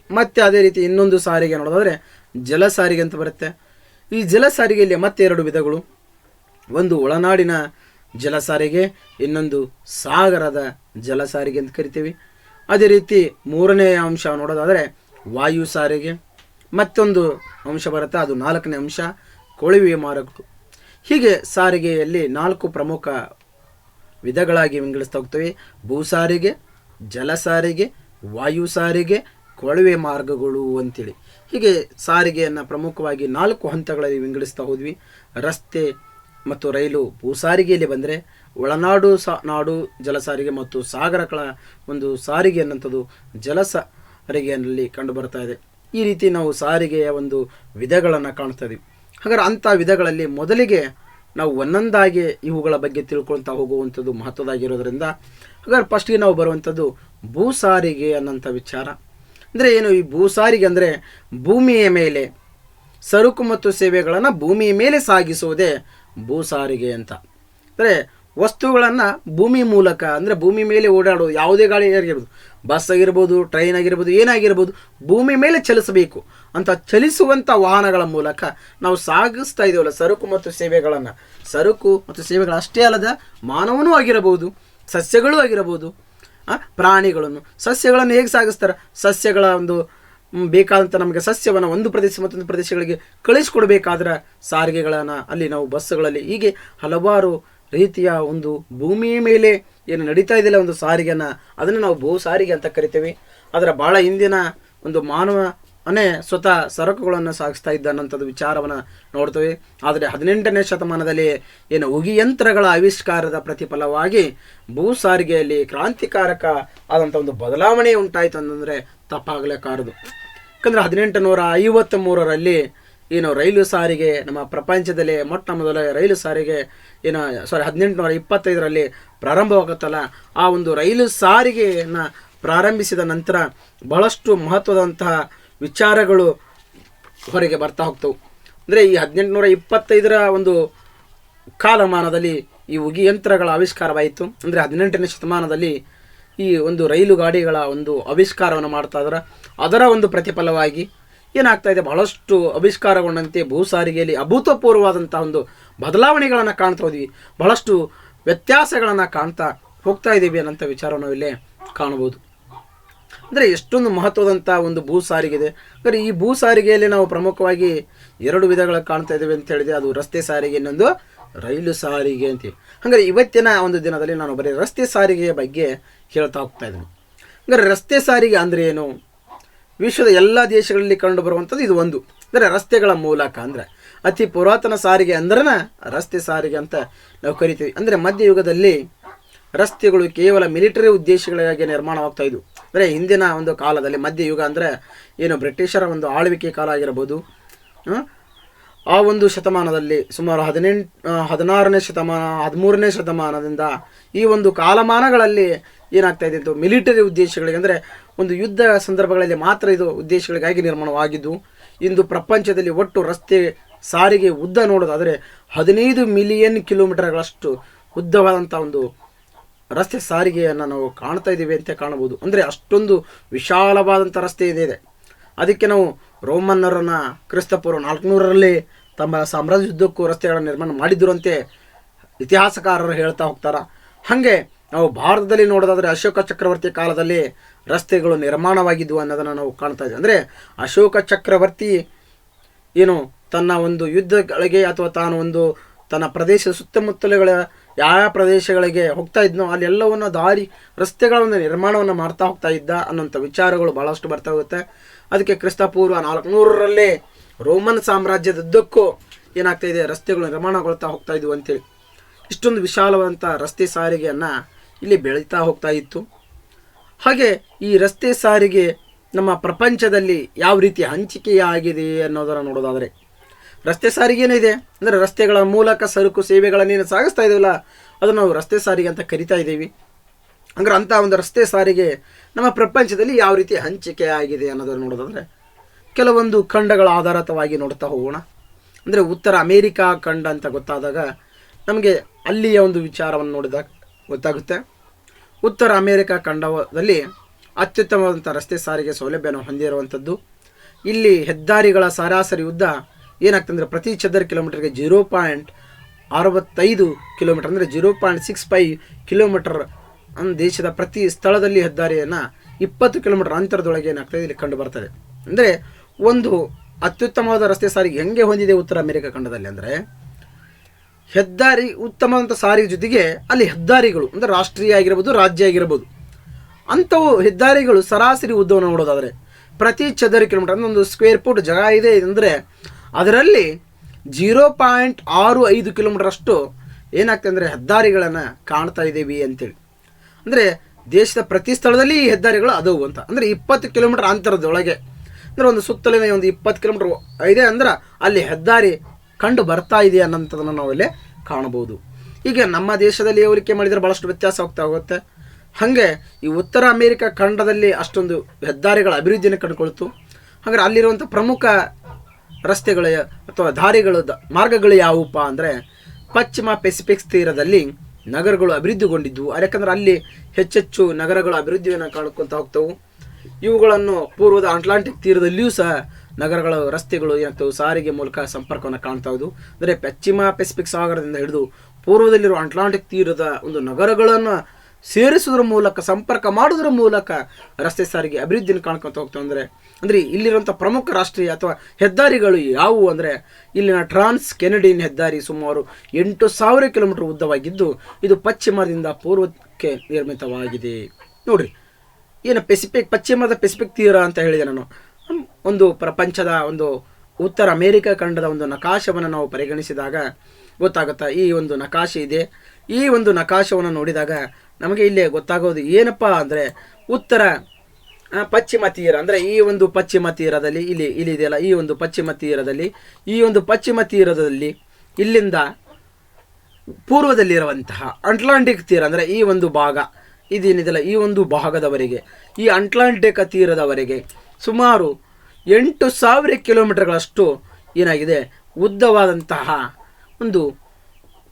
ಮತ್ತು ಅದೇ ರೀತಿ ಇನ್ನೊಂದು ಸಾರಿಗೆ ನೋಡೋದಾದರೆ ಜಲ ಸಾರಿಗೆ ಅಂತ ಬರುತ್ತೆ. ಈ ಜಲ ಸಾರಿಗೆಯಲ್ಲಿ ಮತ್ತೆ 2 ವಿಧಗಳು. ಒಂದು ಒಳನಾಡಿನ ಜಲ ಸಾರಿಗೆ, ಇನ್ನೊಂದು ಸಾಗರದ ಜಲ ಸಾರಿಗೆ ಅಂತ ಕರಿತೀವಿ. ಅದೇ ರೀತಿ 3ನೇ ಅಂಶ ನೋಡೋದಾದರೆ ವಾಯು ಸಾರಿಗೆ. ಮತ್ತೊಂದು ಅಂಶ ಬರುತ್ತೆ, ಅದು 4ನೇ ಅಂಶ ಕೊಳವೆ ಮಾರ್ಗಗಳು. ಹೀಗೆ ಸಾರಿಗೆಯಲ್ಲಿ 4 ಪ್ರಮುಖ ವಿಧಗಳಾಗಿ ವಿಂಗಡಿಸ್ತಾ ಹೋಗ್ತವೆ. ಭೂ ಸಾರಿಗೆ, ಜಲ ಸಾರಿಗೆ, ವಾಯು ಸಾರಿಗೆ, ಕೊಳವೆ ಮಾರ್ಗಗಳು ಅಂತೇಳಿ. ಹೀಗೆ ಸಾರಿಗೆಯನ್ನು ಪ್ರಮುಖವಾಗಿ 4 ಹಂತಗಳಲ್ಲಿ ವಿಂಗಡಿಸ್ತಾ ಹೋದ್ವಿ. ರಸ್ತೆ ಮತ್ತು ರೈಲು ಭೂ ಸಾರಿಗೆಯಲ್ಲಿ ಬಂದರೆ, ಒಳನಾಡು ನಾಡು ಜಲ ಸಾರಿಗೆ ಮತ್ತು ಸಾಗರಗಳ ಒಂದು ಸಾರಿಗೆ ಅನ್ನೋಂಥದ್ದು ಜಲ ಸಾರಿಗೆಯಲ್ಲಿ ಕಂಡು ಬರ್ತಾ ಇದೆ. ಈ ರೀತಿ ನಾವು ಸಾರಿಗೆಯ ಒಂದು ವಿಧಗಳನ್ನು ಕಾಣ್ತಾ ಇದ್ದೀವಿ. ಹಾಗಾದ್ರೆ ಅಂಥ ವಿಧಗಳಲ್ಲಿ ಮೊದಲಿಗೆ ನಾವು ಒಂದೊಂದಾಗಿ ಇವುಗಳ ಬಗ್ಗೆ ತಿಳ್ಕೊಳ್ತಾ ಹೋಗುವಂಥದ್ದು ಮಹತ್ವದಾಗಿರೋದ್ರಿಂದ, ಹಾಗಾದ್ರೆ ಫಸ್ಟ್ಗೆ ನಾವು ಬರುವಂಥದ್ದು ಭೂ ಸಾರಿಗೆ ಅನ್ನೋಂಥ ವಿಚಾರ. ಅಂದರೆ ಏನು ಈ ಭೂ ಸಾರಿಗೆ ಅಂದರೆ ಭೂಮಿಯ ಮೇಲೆ ಸರಕು ಮತ್ತು ಸೇವೆಗಳನ್ನು ಭೂಮಿಯ ಮೇಲೆ ಸಾಗಿಸುವುದೇ ಭೂ ಸಾರಿಗೆ ಅಂತ. ಅಂದರೆ ವಸ್ತುಗಳನ್ನು ಭೂಮಿ ಮೂಲಕ, ಅಂದರೆ ಭೂಮಿ ಮೇಲೆ ಓಡಾಡೋದು ಯಾವುದೇ ಗಾಡಿ ಆಗಿರ್ಬೋದು, ಬಸ್ ಆಗಿರ್ಬೋದು, ಟ್ರೈನ್ ಆಗಿರ್ಬೋದು, ಏನಾಗಿರ್ಬೋದು, ಭೂಮಿ ಮೇಲೆ ಚಲಿಸಬೇಕು ಅಂತ ಚಲಿಸುವಂಥ ವಾಹನಗಳ ಮೂಲಕ ನಾವು ಸಾಗಿಸ್ತಾ ಇದ್ದೀವಲ್ಲ ಸರಕು ಮತ್ತು ಸೇವೆಗಳನ್ನು. ಸರಕು ಮತ್ತು ಸೇವೆಗಳು ಅಷ್ಟೇ ಅಲ್ಲದ ಮಾನವನೂ ಆಗಿರಬಹುದು, ಸಸ್ಯಗಳೂ ಆಗಿರಬಹುದು, ಪ್ರಾಣಿಗಳನ್ನು, ಸಸ್ಯಗಳನ್ನು ಹೇಗೆ ಸಾಗಿಸ್ತಾರೆ? ಸಸ್ಯಗಳ ಒಂದು ಬೇಕಾದಂಥ ನಮಗೆ ಸಸ್ಯವನ್ನು ಒಂದು ಪ್ರದೇಶ ಮತ್ತೊಂದು ಪ್ರದೇಶಗಳಿಗೆ ಕಳಿಸ್ಕೊಡ್ಬೇಕಾದ್ರೆ ಸಾರಿಗೆಗಳನ್ನು ಅಲ್ಲಿ ನಾವು ಬಸ್ಸುಗಳಲ್ಲಿ, ಹೀಗೆ ಹಲವಾರು ರೀತಿಯ ಒಂದು ಭೂಮಿಯ ಮೇಲೆ ಏನು ನಡೀತಾ ಇದೆಯಲ್ಲ ಒಂದು ಸಾರಿಗೆನ, ಅದನ್ನು ನಾವು ಭೂ ಸಾರಿಗೆ ಅಂತ ಕರಿತೇವೆ. ಅದರ ಭಾಳ ಹಿಂದಿನ ಒಂದು ಮಾನವನೇ ಸ್ವತಃ ಸರಕುಗಳನ್ನು ಸಾಗಿಸ್ತಾ ಇದ್ದ ಅನ್ನೋಂಥದ್ದು ವಿಚಾರವನ್ನು ನೋಡ್ತೇವೆ. ಆದರೆ 18ನೇ ಶತಮಾನದಲ್ಲಿ ಏನು ಉಗಿಯಂತ್ರಗಳ ಆವಿಷ್ಕಾರದ ಪ್ರತಿಫಲವಾಗಿ ಭೂ ಸಾರಿಗೆಯಲ್ಲಿ ಕ್ರಾಂತಿಕಾರಕ ಆದಂಥ ಒಂದು ಬದಲಾವಣೆ ಉಂಟಾಯಿತು ಅಂತಂದರೆ ತಪ್ಪಾಗಲೇಕಾರದು. ಯಾಕಂದರೆ 1853ರಲ್ಲಿ ಏನು ರೈಲು ಸಾರಿಗೆ ನಮ್ಮ ಪ್ರಪಂಚದಲ್ಲಿ ಮೊಟ್ಟ ಮೊದಲ ರೈಲು ಸಾರಿಗೆ 1825ರಲ್ಲಿ ಪ್ರಾರಂಭವಾಗುತ್ತಲ್ಲ, ಆ ಒಂದು ರೈಲು ಸಾರಿಗೆಯನ್ನು ಪ್ರಾರಂಭಿಸಿದ ನಂತರ ಬಹಳಷ್ಟು ಮಹತ್ವದಂತಹ ವಿಚಾರಗಳು ಹೊರಗೆ ಬರ್ತಾ ಹೋಗ್ತವೆ. ಅಂದರೆ ಈ 1825ರ ಒಂದು ಕಾಲಮಾನದಲ್ಲಿ ಈ ಉಗಿಯಂತ್ರಗಳ ಆವಿಷ್ಕಾರವಾಯಿತು. ಅಂದರೆ 18ನೇ ಶತಮಾನದಲ್ಲಿ ಈ ಒಂದು ರೈಲು ಗಾಡಿಗಳ ಒಂದು ಆವಿಷ್ಕಾರವನ್ನು ಮಾಡ್ತಾ ಇದ್ದಾರೆ. ಅದರ ಒಂದು ಪ್ರತಿಫಲವಾಗಿ ಏನಾಗ್ತಾ ಇದೆ, ಬಹಳಷ್ಟು ಆವಿಷ್ಕಾರಗೊಂಡಂತೆ ಭೂ ಸಾರಿಗೆಯಲ್ಲಿ ಅಭೂತಪೂರ್ವವಾದಂಥ ಒಂದು ಬದಲಾವಣೆಗಳನ್ನು ಕಾಣ್ತಾ ಹೋದ್ವಿ, ಬಹಳಷ್ಟು ವ್ಯತ್ಯಾಸಗಳನ್ನು ಕಾಣ್ತಾ ಹೋಗ್ತಾ ಇದ್ದೀವಿ ಅನ್ನೋಂಥ ವಿಚಾರವನ್ನು ಇಲ್ಲೇ ಕಾಣ್ಬೋದು. ಅಂದರೆ ಎಷ್ಟೊಂದು ಮಹತ್ವದಂಥ ಒಂದು ಭೂ ಸಾರಿಗೆ ಇದೆ. ಅಂದರೆ ಈ ಭೂ ಸಾರಿಗೆಯಲ್ಲಿ ನಾವು ಪ್ರಮುಖವಾಗಿ 2 ವಿಧಗಳ ಕಾಣ್ತಾ ಇದ್ದೇವೆ ಅಂತ ಹೇಳಿದೆ. ಅದು ರಸ್ತೆ ಸಾರಿಗೆ, ಇನ್ನೊಂದು ರೈಲು ಸಾರಿಗೆ ಅಂತೀವಿ. ಹಾಗಾದ್ರೆ ಇವತ್ತಿನ ಒಂದು ದಿನದಲ್ಲಿ ನಾನು ಬರೀ ರಸ್ತೆ ಸಾರಿಗೆಯ ಬಗ್ಗೆ ಹೇಳ್ತಾ ಹೋಗ್ತಾ ಇದ್ದೀನಿ. ಹಾಗಾದ್ರೆ ರಸ್ತೆ ಸಾರಿಗೆ ಅಂದರೆ ಏನು? ವಿಶ್ವದ ಎಲ್ಲ ದೇಶಗಳಲ್ಲಿ ಕಂಡು ಬರುವಂಥದ್ದು ಇದು ಒಂದು. ಅಂದರೆ ರಸ್ತೆಗಳ ಮೂಲಕ, ಅಂದರೆ ಅತಿ ಪುರಾತನ ಸಾರಿಗೆ ಅಂದ್ರೆ ರಸ್ತೆ ಸಾರಿಗೆ ಅಂತ ನಾವು ಕರಿತೀವಿ. ಅಂದರೆ ಮಧ್ಯಯುಗದಲ್ಲಿ ರಸ್ತೆಗಳು ಕೇವಲ ಮಿಲಿಟರಿ ಉದ್ದೇಶಗಳಿಗಾಗಿ ನಿರ್ಮಾಣವಾಗ್ತಾ ಇದ್ವು. ಅಂದರೆ ಹಿಂದಿನ ಒಂದು ಕಾಲದಲ್ಲಿ ಮಧ್ಯಯುಗ ಅಂದರೆ ಏನು ಬ್ರಿಟಿಷರ ಒಂದು ಆಳ್ವಿಕೆ ಕಾಲ ಆಗಿರ್ಬೋದು, ಆ ಒಂದು ಶತಮಾನದಲ್ಲಿ ಸುಮಾರು 16ನೇ ಶತಮಾನ 13ನೇ ಶತಮಾನದಿಂದ ಈ ಒಂದು ಕಾಲಮಾನಗಳಲ್ಲಿ ಏನಾಗ್ತಾ ಇದೆ, ಮಿಲಿಟರಿ ಉದ್ದೇಶಗಳಿಗೆ, ಅಂದರೆ ಒಂದು ಯುದ್ಧ ಸಂದರ್ಭಗಳಲ್ಲಿ ಮಾತ್ರ ಇದು ಉದ್ದೇಶಗಳಿಗಾಗಿ ನಿರ್ಮಾಣವಾಗಿದ್ದು. ಇಂದು ಪ್ರಪಂಚದಲ್ಲಿ ಒಟ್ಟು ರಸ್ತೆ ಸಾರಿಗೆ ಉದ್ದ ನೋಡೋದಾದರೆ 15 ಮಿಲಿಯನ್ ಕಿಲೋಮೀಟರ್ಗಳಷ್ಟು ಉದ್ದವಾದಂಥ ಒಂದು ರಸ್ತೆ ಸಾರಿಗೆಯನ್ನು ನಾವು ಕಾಣ್ತಾ ಇದ್ದೀವಿ ಅಂತ ಕಾಣಬಹುದು. ಅಂದರೆ ಅಷ್ಟೊಂದು ವಿಶಾಲವಾದಂಥ ರಸ್ತೆ ಇದೆ. ಅದಕ್ಕೆ ನಾವು ರೋಮನ್ನರನ್ನು ಕ್ರಿಸ್ತಪೂರ್ವ 400ರಲ್ಲಿ ತಮ್ಮ ಸಾಮ್ರಾಜ್ಯದುದ್ದಕ್ಕೂ ರಸ್ತೆಗಳನ್ನು ನಿರ್ಮಾಣ ಮಾಡಿದ್ದರಂತೆ ಇತಿಹಾಸಕಾರರು ಹೇಳ್ತಾ ಹೋಗ್ತಾರೆ. ಹಾಗೆ ನಾವು ಭಾರತದಲ್ಲಿ ನೋಡೋದಾದರೆ ಅಶೋಕ ಚಕ್ರವರ್ತಿ ಕಾಲದಲ್ಲಿ ರಸ್ತೆಗಳು ನಿರ್ಮಾಣವಾಗಿದ್ದವು ಅನ್ನೋದನ್ನು ನಾವು ಕಾಣ್ತಾ ಇದ್ದೀವಿ. ಅಂದರೆ ಅಶೋಕ ಚಕ್ರವರ್ತಿ ಏನು ತನ್ನ ಒಂದು ಯುದ್ಧಗಳಿಗೆ ಅಥವಾ ತಾನು ಒಂದು ತನ್ನ ಪ್ರದೇಶ ಸುತ್ತಮುತ್ತಲುಗಳ ಯಾವ ಪ್ರದೇಶಗಳಿಗೆ ಹೋಗ್ತಾ ಇದ್ನೋ ಅಲ್ಲೆಲ್ಲವನ್ನು ದಾರಿ ರಸ್ತೆಗಳ ಒಂದು ನಿರ್ಮಾಣವನ್ನು ಮಾಡ್ತಾ ಹೋಗ್ತಾ ಇದ್ದ ಅನ್ನೋಂಥ ವಿಚಾರಗಳು ಭಾಳಷ್ಟು ಬರ್ತಾ ಹೋಗುತ್ತೆ. ಅದಕ್ಕೆ ಕ್ರಿಸ್ತಪೂರ್ವ 400ರಲ್ಲೇ ರೋಮನ್ ಸಾಮ್ರಾಜ್ಯದುದ್ದಕ್ಕೂ ಏನಾಗ್ತಾ ಇದೆ, ರಸ್ತೆಗಳು ನಿರ್ಮಾಣಗೊಳ್ತಾ ಹೋಗ್ತಾ ಇದ್ವು ಅಂತೇಳಿ. ಇಷ್ಟೊಂದು ವಿಶಾಲವಾದಂಥ ರಸ್ತೆ ಸಾರಿಗೆಯನ್ನು ಇಲ್ಲಿ ಬೆಳೀತಾ ಹೋಗ್ತಾ ಇತ್ತು. ಹಾಗೆ ಈ ರಸ್ತೆ ಸಾರಿಗೆ ನಮ್ಮ ಪ್ರಪಂಚದಲ್ಲಿ ಯಾವ ರೀತಿ ಹಂಚಿಕೆಯಾಗಿದೆ ಅನ್ನೋದನ್ನು ನೋಡೋದಾದರೆ, ರಸ್ತೆ ಸಾರಿಗೆ ಏನಿದೆ ಅಂದರೆ ರಸ್ತೆಗಳ ಮೂಲಕ ಸರಕು ಸೇವೆಗಳನ್ನೇನು ಸಾಗಿಸ್ತಾ ಇದ್ದೀವಲ್ಲ ಅದನ್ನು ನಾವು ರಸ್ತೆ ಸಾರಿಗೆ ಅಂತ ಕರಿತಾ ಇದ್ದೀವಿ. ಅಂದರೆ ಅಂಥ ಒಂದು ರಸ್ತೆ ಸಾರಿಗೆ ನಮ್ಮ ಪ್ರಪಂಚದಲ್ಲಿ ಯಾವ ರೀತಿ ಹಂಚಿಕೆ ಆಗಿದೆ ಅನ್ನೋದನ್ನು ನೋಡೋದಾದರೆ ಕೆಲವೊಂದು ಖಂಡಗಳ ಆಧಾರಿತವಾಗಿ ನೋಡ್ತಾ ಹೋಗೋಣ. ಅಂದರೆ ಉತ್ತರ ಅಮೇರಿಕಾ ಖಂಡ ಅಂತ ಗೊತ್ತಾದಾಗ ನಮಗೆ ಅಲ್ಲಿಯ ಒಂದು ವಿಚಾರವನ್ನು ನೋಡಿದಾಗ ಗೊತ್ತಾಗುತ್ತೆ. ಉತ್ತರ ಅಮೇರಿಕಾ ಖಂಡದಲ್ಲಿ ಅತ್ಯುತ್ತಮವಾದಂಥ ರಸ್ತೆ ಸಾರಿಗೆ ಸೌಲಭ್ಯವನ್ನು ಹೊಂದಿರುವಂಥದ್ದು. ಇಲ್ಲಿ ಹೆದ್ದಾರಿಗಳ ಸರಾಸರಿ ಉದ್ದ ಏನಾಗ್ತಂದರೆ ಪ್ರತಿ ಚದರ ಕಿಲೋಮೀಟರ್ಗೆ 0.65 ಕಿಲೋಮೀಟರ್, ಅಂದರೆ 0.65 ಕಿಲೋಮೀಟರ್. ದೇಶದ ಪ್ರತಿ ಸ್ಥಳದಲ್ಲಿ ಹೆದ್ದಾರಿಯನ್ನು 20 ಕಿಲೋಮೀಟರ್ ಅಂತರದೊಳಗೆ ಏನಾಗ್ತದೆ ಇಲ್ಲಿ ಕಂಡು ಬರ್ತದೆ. ಅಂದರೆ ಒಂದು ಅತ್ಯುತ್ತಮವಾದ ರಸ್ತೆ ಸಾರಿಗೆ ಹೆಂಗೆ ಹೊಂದಿದೆ ಉತ್ತರ ಅಮೆರಿಕ ಖಂಡದಲ್ಲಿ ಅಂದರೆ, ಹೆದ್ದಾರಿ ಉತ್ತಮವಾದಂಥ ಸಾರಿಗೆ ಜೊತೆಗೆ ಅಲ್ಲಿ ಹೆದ್ದಾರಿಗಳು ಅಂದರೆ ರಾಷ್ಟ್ರೀಯ ಆಗಿರ್ಬೋದು, ರಾಜ್ಯ ಆಗಿರ್ಬೋದು, ಅಂಥವು ಹೆದ್ದಾರಿಗಳು ಸರಾಸರಿ ಉದ್ದವನ್ನು ನೋಡೋದಾದರೆ ಪ್ರತಿ ಚದರ ಕಿಲೋಮೀಟರ್ ಅಂದರೆ ಒಂದು ಸ್ಕ್ವೇರ್ ಫುಟ್ ಜಾಗ ಇದೆ ಅಂದರೆ ಅದರಲ್ಲಿ 0.65 ಕಿಲೋಮೀಟರ್ ಅಷ್ಟು ಏನಾಗ್ತದೆ ಅಂದರೆ ಹೆದ್ದಾರಿಗಳನ್ನು ಕಾಣ್ತಾ ಇದ್ದೀವಿ ಅಂತೇಳಿ. ಅಂದರೆ ದೇಶದ ಪ್ರತಿ ಸ್ಥಳದಲ್ಲಿ ಈ ಹೆದ್ದಾರಿಗಳು ಅದವು ಅಂತ. ಅಂದರೆ 20 ಕಿಲೋಮೀಟರ್ ಅಂತರದೊಳಗೆ ಅಂದರೆ ಒಂದು ಸುತ್ತಲಿನ ಒಂದು 20 ಕಿಲೋಮೀಟರ್ ಇದೆ ಅಂದ್ರೆ ಅಲ್ಲಿ ಹೆದ್ದಾರಿ ಕಂಡು ಬರ್ತಾ ಇದೆ ಅನ್ನೋಂಥದ್ದನ್ನು ನಾವು ಇಲ್ಲಿ ಕಾಣಬಹುದು. ಈಗ ನಮ್ಮ ದೇಶದಲ್ಲಿ ಹೋಲಿಕೆ ಮಾಡಿದರೆ ಭಾಳಷ್ಟು ವ್ಯತ್ಯಾಸ ಹೋಗುತ್ತೆ. ಹಾಗೆ ಈ ಉತ್ತರ ಅಮೇರಿಕ ಖಂಡದಲ್ಲಿ ಅಷ್ಟೊಂದು ಹೆದ್ದಾರಿಗಳ ಅಭಿವೃದ್ಧಿಯನ್ನು ಕಂಡುಕೊಳ್ತು. ಹಾಗಾದ್ರೆ ಅಲ್ಲಿರುವಂಥ ಪ್ರಮುಖ ರಸ್ತೆಗಳ ಅಥವಾ ದಾರಿಗಳು ಮಾರ್ಗಗಳು ಯಾವುವಪ್ಪ ಅಂದರೆ, ಪಶ್ಚಿಮ ಪೆಸಿಫಿಕ್ ತೀರದಲ್ಲಿ ನಗರಗಳು ಅಭಿವೃದ್ಧಿಗೊಂಡಿದ್ದವು. ಯಾಕಂದ್ರೆ ಅಲ್ಲಿ ಹೆಚ್ಚೆಚ್ಚು ನಗರಗಳು ಅಭಿವೃದ್ಧಿಯನ್ನು ಕಾಣ್ಕೊಳ್ತಾ ಹೋಗ್ತವು. ಇವುಗಳನ್ನು ಪೂರ್ವದ ಅಟ್ಲಾಂಟಿಕ್ ತೀರದಲ್ಲಿಯೂ ಸಹ ನಗರಗಳ ರಸ್ತೆಗಳು ಏನಾಗ್ತವೆ ಸಾರಿಗೆ ಮೂಲಕ ಸಂಪರ್ಕವನ್ನು ಕಾಣ್ತಾ ಇದ್ದವು. ಅಂದರೆ ಪಶ್ಚಿಮ ಪೆಸಿಫಿಕ್ ಸಾಗರದಿಂದ ಹಿಡಿದು ಪೂರ್ವದಲ್ಲಿರುವ ಅಟ್ಲಾಂಟಿಕ್ ತೀರದ ಒಂದು ನಗರಗಳನ್ನು ಸೇರಿಸುವುದರ ಮೂಲಕ, ಸಂಪರ್ಕ ಮಾಡೋದ್ರ ಮೂಲಕ ರಸ್ತೆ ಸಾರಿಗೆ ಅಭಿವೃದ್ಧಿಯನ್ನು ಕಾಣ್ಕೊತ ಹೋಗ್ತವೆ. ಅಂದರೆ ಇಲ್ಲಿರುವಂಥ ಪ್ರಮುಖ ರಾಷ್ಟ್ರೀಯ ಅಥವಾ ಹೆದ್ದಾರಿಗಳು ಯಾವುವು ಅಂದರೆ, ಇಲ್ಲಿನ ಟ್ರಾನ್ಸ್ ಕೆನಡಿಯನ್ ಹೆದ್ದಾರಿ ಸುಮಾರು 8,000 ಕಿಲೋಮೀಟರ್ ಉದ್ದವಾಗಿದ್ದು ಇದು ಪಶ್ಚಿಮದಿಂದ ಪೂರ್ವಕ್ಕೆ ನಿರ್ಮಿತವಾಗಿದೆ. ನೋಡಿರಿ, ಏನು ಪಶ್ಚಿಮದ ಪೆಸಿಫಿಕ್ ತೀರ ಅಂತ ಹೇಳಿದೆ ನಾನು. ಒಂದು ಪ್ರಪಂಚದ ಒಂದು ಉತ್ತರ ಅಮೇರಿಕ ಖಂಡದ ಒಂದು ನಕಾಶವನ್ನು ನಾವು ಪರಿಗಣಿಸಿದಾಗ ಗೊತ್ತಾಗುತ್ತಾ, ಈ ಒಂದು ನಕಾಶೆ ಇದೆ. ಈ ಒಂದು ನಕಾಶವನ್ನು ನೋಡಿದಾಗ ನಮಗೆ ಇಲ್ಲೇ ಗೊತ್ತಾಗೋದು ಏನಪ್ಪ ಅಂದರೆ, ಉತ್ತರ ಪಶ್ಚಿಮ ತೀರ ಅಂದರೆ ಈ ಒಂದು ಪಶ್ಚಿಮ ತೀರದಲ್ಲಿ ಇದೆಯಲ್ಲ, ಈ ಒಂದು ಪಶ್ಚಿಮ ತೀರದಲ್ಲಿ ಇಲ್ಲಿಂದ ಪೂರ್ವದಲ್ಲಿರುವಂತಹ ಅಟ್ಲಾಂಟಿಕ್ ತೀರ ಅಂದರೆ ಈ ಒಂದು ಭಾಗ ಇದೇನಿದೆಯಲ್ಲ, ಈ ಒಂದು ಭಾಗದವರೆಗೆ, ಈ ಅಟ್ಲಾಂಟಿಕ್ ತೀರದವರೆಗೆ ಸುಮಾರು 8,000 ಕಿಲೋಮೀಟರ್ಗಳಷ್ಟು ಏನಾಗಿದೆ ಉದ್ದವಾದಂತಹ ಒಂದು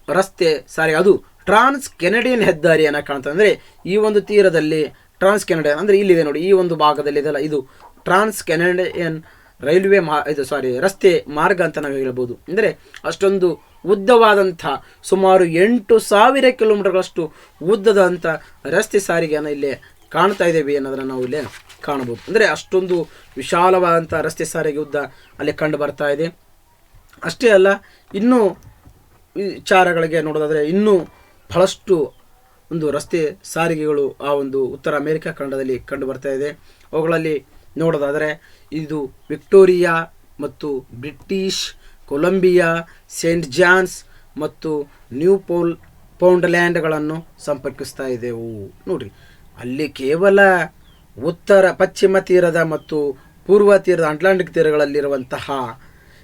ರಸ್ತೆ ಸಾರಿಗೆ, ಅದು ಟ್ರಾನ್ಸ್ ಕೆನಡಿಯನ್ ಹೆದ್ದಾರಿಯನ್ನು ಕಾಣ್ತದೆ. ಅಂದರೆ ಈ ಒಂದು ತೀರದಲ್ಲಿ ಟ್ರಾನ್ಸ್ ಕೆನಡಿಯನ್ ಅಂದರೆ ಇಲ್ಲಿದೆ ನೋಡಿ, ಈ ಒಂದು ಭಾಗದಲ್ಲಿ ಇದೆಲ್ಲ ಇದು ಟ್ರಾನ್ಸ್ ಕೆನಡಿಯನ್ ರೈಲ್ವೆ ರಸ್ತೆ ಮಾರ್ಗ ಅಂತ ನಾವು ಹೇಳ್ಬೋದು. ಅಂದರೆ ಅಷ್ಟೊಂದು ಉದ್ದವಾದಂಥ ಸುಮಾರು 8,000 ಕಿಲೋಮೀಟರ್ಗಳಷ್ಟು ಉದ್ದದಂಥ ರಸ್ತೆ ಸಾರಿಗೆಯನ್ನು ಇಲ್ಲಿ ಕಾಣ್ತಾ ಇದ್ದೇವೆ ಅನ್ನೋದನ್ನು ನಾವು ಇಲ್ಲಿ ಕಾಣಬಹುದು. ಅಂದರೆ ಅಷ್ಟೊಂದು ವಿಶಾಲವಾದಂಥ ರಸ್ತೆ ಸಾರಿಗೆ ಉದ್ದ ಅಲ್ಲಿ ಕಂಡು ಬರ್ತಾ ಇದೆ. ಅಷ್ಟೇ ಅಲ್ಲ, ಇನ್ನೂ ವಿಚಾರಗಳಿಗೆ ನೋಡೋದಾದರೆ ಇನ್ನೂ ಬಹಳಷ್ಟು ಒಂದು ರಸ್ತೆ ಸಾರಿಗೆಗಳು ಆ ಒಂದು ಉತ್ತರ ಅಮೇರಿಕ ಖಂಡದಲ್ಲಿ ಕಂಡು ಬರ್ತಾ ಇದೆ. ಅವುಗಳಲ್ಲಿ ನೋಡೋದಾದರೆ ಇದು ವಿಕ್ಟೋರಿಯಾ ಮತ್ತು ಬ್ರಿಟಿಷ್ ಕೊಲಂಬಿಯಾ, ಸೇಂಟ್ ಜಾನ್ಸ್ ಮತ್ತು ನ್ಯೂ ಪೌಂಡ್ಲ್ಯಾಂಡ್ಗಳನ್ನು ಸಂಪರ್ಕಿಸ್ತಾ ಇದೆವು. ನೋಡಿರಿ, ಅಲ್ಲಿ ಕೇವಲ ಪಶ್ಚಿಮ ತೀರದ ಮತ್ತು ಪೂರ್ವ ತೀರದ ಅಟ್ಲಾಂಟಿಕ್ ತೀರಗಳಲ್ಲಿರುವಂತಹ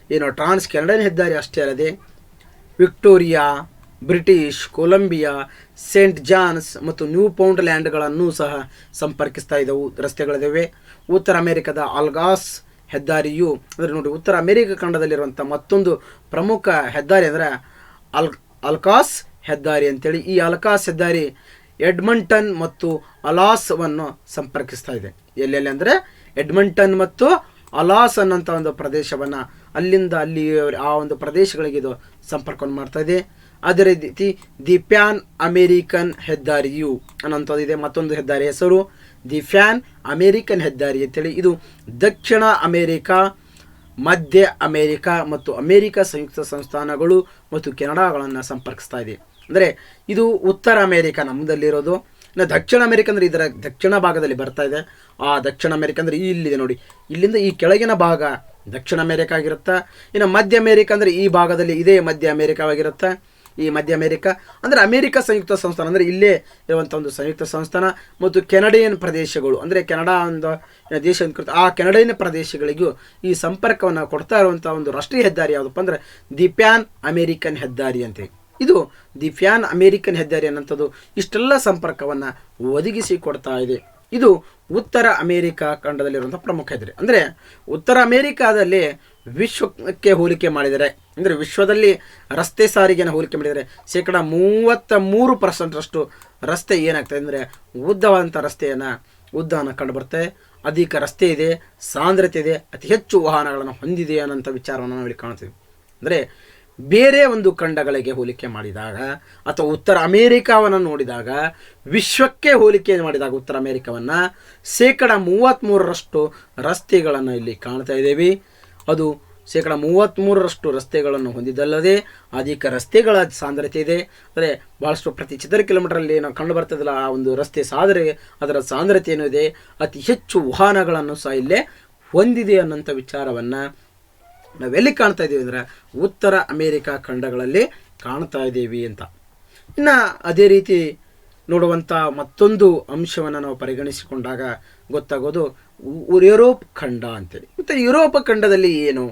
ಏನು ಟ್ರಾನ್ಸ್ ಕೆನಡಿಯನ್ ಹೆದ್ದಾರಿ ಅಷ್ಟೇ ಅಲ್ಲದೆ Victoria, British Columbia, Saint John's ಮತ್ತು ನ್ಯೂ ಪೌಂಡ್ಲ್ಯಾಂಡ್ಗಳನ್ನು ಸಹ ಸಂಪರ್ಕಿಸ್ತಾ ಇದ್ದವು ರಸ್ತೆಗಳಿದ್ದಾವೆ. ಉತ್ತರ ಅಮೆರಿಕದ ಅಲ್ಗಾಸ್ ಹೆದ್ದಾರಿಯು ಅಂದರೆ ನೋಡಿ, ಉತ್ತರ ಅಮೆರಿಕ ಖಂಡದಲ್ಲಿರುವಂಥ ಮತ್ತೊಂದು ಪ್ರಮುಖ ಹೆದ್ದಾರಿ ಅಂದರೆ ಅಲ್ಕಾಸ್ ಹೆದ್ದಾರಿ ಅಂತೇಳಿ. ಈ ಅಲ್ಕಾಸ್ ಹೆದ್ದಾರಿ ಎಡ್ಮಂಟನ್ ಮತ್ತು ಅಲಾಸ್ವನ್ನು ಸಂಪರ್ಕಿಸ್ತಾ ಇದೆ. ಎಲ್ಲೆಲ್ಲಿ ಅಂದರೆ ಎಡ್ಮಂಟನ್ ಮತ್ತು ಅಲಾಸ್ ಅನ್ನೋಂಥ ಒಂದು ಪ್ರದೇಶವನ್ನು ಅಲ್ಲಿಂದ ಅಲ್ಲಿ ಆ ಒಂದು ಪ್ರದೇಶಗಳಿಗೆ ಇದು ಸಂಪರ್ಕವನ್ನು ಮಾಡ್ತಾ ಇದೆ. ಅದೇ ರೀತಿ ದಿ ಪ್ಯಾನ್ ಅಮೇರಿಕನ್ ಹೆದ್ದಾರಿಯು ಅನ್ನೋಂಥದ್ದು ಇದೆ. ಮತ್ತೊಂದು ಹೆದ್ದಾರಿ ಹೆಸರು ದಿ ಪ್ಯಾನ್ ಅಮೇರಿಕನ್ ಹೆದ್ದಾರಿ ಅಂತೇಳಿ. ಇದು ದಕ್ಷಿಣ ಅಮೇರಿಕಾ, ಮಧ್ಯ ಅಮೇರಿಕಾ ಮತ್ತು ಅಮೇರಿಕ ಸಂಯುಕ್ತ ಸಂಸ್ಥಾನಗಳು ಮತ್ತು ಕೆನಡಾಗಳನ್ನು ಸಂಪರ್ಕಿಸ್ತಾ ಇದೆ. ಅಂದರೆ ಇದು ಉತ್ತರ ಅಮೇರಿಕಾ ನಮ್ಮದಲ್ಲಿರೋದು. ಇನ್ನು ದಕ್ಷಿಣ ಅಮೇರಿಕ ಅಂದರೆ ಇದರ ದಕ್ಷಿಣ ಭಾಗದಲ್ಲಿ ಬರ್ತಾ ಇದೆ. ಆ ದಕ್ಷಿಣ ಅಮೇರಿಕ ಅಂದರೆ ಇಲ್ಲಿದೆ ನೋಡಿ, ಇಲ್ಲಿಂದ ಈ ಕೆಳಗಿನ ಭಾಗ ದಕ್ಷಿಣ ಅಮೇರಿಕ ಆಗಿರುತ್ತೆ. ಇನ್ನು ಮಧ್ಯ ಅಮೇರಿಕ ಅಂದರೆ ಈ ಭಾಗದಲ್ಲಿ ಇದೇ ಮಧ್ಯ ಅಮೇರಿಕವಾಗಿರುತ್ತೆ. ಈ ಮಧ್ಯ ಅಮೇರಿಕ ಅಂದರೆ ಅಮೇರಿಕ ಸಂಯುಕ್ತ ಸಂಸ್ಥಾನ ಅಂದರೆ ಇಲ್ಲೇ ಇರುವಂಥ ಒಂದು ಸಂಯುಕ್ತ ಸಂಸ್ಥಾನ ಮತ್ತು ಕೆನಡಿಯನ್ ಪ್ರದೇಶಗಳು ಅಂದರೆ ಕೆನಡಾ ಒಂದು ದೇಶ ಅಂದ್ಕೊಳ್ತಾ ಆ ಕೆನಡಿಯನ್ ಪ್ರದೇಶಗಳಿಗೂ ಈ ಸಂಪರ್ಕವನ್ನು ಕೊಡ್ತಾ ಇರುವಂಥ ಒಂದು ರಾಷ್ಟ್ರೀಯ ಹೆದ್ದಾರಿ ಯಾವುದಪ್ಪ ಅಂದರೆ ದಿ ಪ್ಯಾನ್ ಅಮೇರಿಕನ್ ಹೆದ್ದಾರಿ ಅಂತೇಳಿ. ಇದು ದಿ ಪ್ಯಾನ್ ಅಮೇರಿಕನ್ ಹೆದ್ದಾರಿ ಅನ್ನೋಂಥದ್ದು ಇಷ್ಟೆಲ್ಲ ಸಂಪರ್ಕವನ್ನು ಒದಗಿಸಿ ಕೊಡ್ತಾ ಇದೆ. ಇದು ಉತ್ತರ ಅಮೇರಿಕಾ ಖಂಡದಲ್ಲಿರುವಂಥ ಪ್ರಮುಖ ಹೆದ್ದಾರಿ. ಅಂದರೆ ಉತ್ತರ ಅಮೇರಿಕಾದಲ್ಲಿ ವಿಶ್ವಕ್ಕೆ ಹೋಲಿಕೆ ಮಾಡಿದರೆ ಅಂದರೆ ವಿಶ್ವದಲ್ಲಿ ರಸ್ತೆ ಸಾರಿಗೆಯನ್ನು ಹೋಲಿಕೆ ಮಾಡಿದರೆ 33% ರಸ್ತೆ ಏನಾಗ್ತದೆ ಅಂದರೆ ಉದ್ದವಾದಂಥ ಉದ್ದವನ್ನು ಕಂಡುಬರುತ್ತೆ. ಅಧಿಕ ರಸ್ತೆ ಇದೆ, ಸಾಂದ್ರತೆ ಇದೆ, ಅತಿ ಹೆಚ್ಚು ವಾಹನಗಳನ್ನು ಹೊಂದಿದೆ ಅನ್ನೋಂಥ ವಿಚಾರವನ್ನು ನಾವು ಇಲ್ಲಿ ಕಾಣ್ತೀವಿ. ಅಂದರೆ ಬೇರೆ ಒಂದು ಖಂಡಗಳಿಗೆ ಹೋಲಿಕೆ ಮಾಡಿದಾಗ ಅಥವಾ ಉತ್ತರ ಅಮೇರಿಕಾವನ್ನು ನೋಡಿದಾಗ ವಿಶ್ವಕ್ಕೆ ಹೋಲಿಕೆ ಮಾಡಿದಾಗ ಉತ್ತರ ಅಮೇರಿಕಾವನ್ನು 33% ರಸ್ತೆಗಳನ್ನು ಇಲ್ಲಿ ಕಾಣ್ತಾ ಇದ್ದೇವೆ. ಅದು 33% ರಸ್ತೆಗಳನ್ನು ಹೊಂದಿದ್ದಲ್ಲದೆ ಅಧಿಕ ರಸ್ತೆಗಳ ಸಾಂದ್ರತೆ ಇದೆ. ಅಂದರೆ ಭಾಳಷ್ಟು ಪ್ರತಿ ಚದರ ಕಿಲೋಮೀಟರಲ್ಲಿ ನಾವು ಕಂಡು ಬರ್ತದಲ್ಲ ಆ ಒಂದು ರಸ್ತೆ ಅದರ ಸಾಂದ್ರತೆ ಏನು ಇದೆ, ಅತಿ ಹೆಚ್ಚು ವಾಹನಗಳನ್ನು ಸಹ ಇಲ್ಲೇ ಹೊಂದಿದೆ ಅನ್ನೋಂಥ ವಿಚಾರವನ್ನು ನಾವೆಲ್ಲಿ ಕಾಣ್ತಾ ಇದ್ದೀವಿ ಅಂದರೆ ಉತ್ತರ ಅಮೇರಿಕಾ ಖಂಡಗಳಲ್ಲಿ ಕಾಣ್ತಾ ಇದ್ದೀವಿ ಅಂತ. ಇನ್ನು ಅದೇ ರೀತಿ ನೋಡುವಂಥ ಮತ್ತೊಂದು ಅಂಶವನ್ನು ನಾವು ಪರಿಗಣಿಸಿಕೊಂಡಾಗ ಗೊತ್ತಾಗೋದು ಯುರೋಪ್ ಖಂಡ ಅಂತೇಳಿ. ಮತ್ತು ಯುರೋಪ್ ಖಂಡದಲ್ಲಿ ಏನು,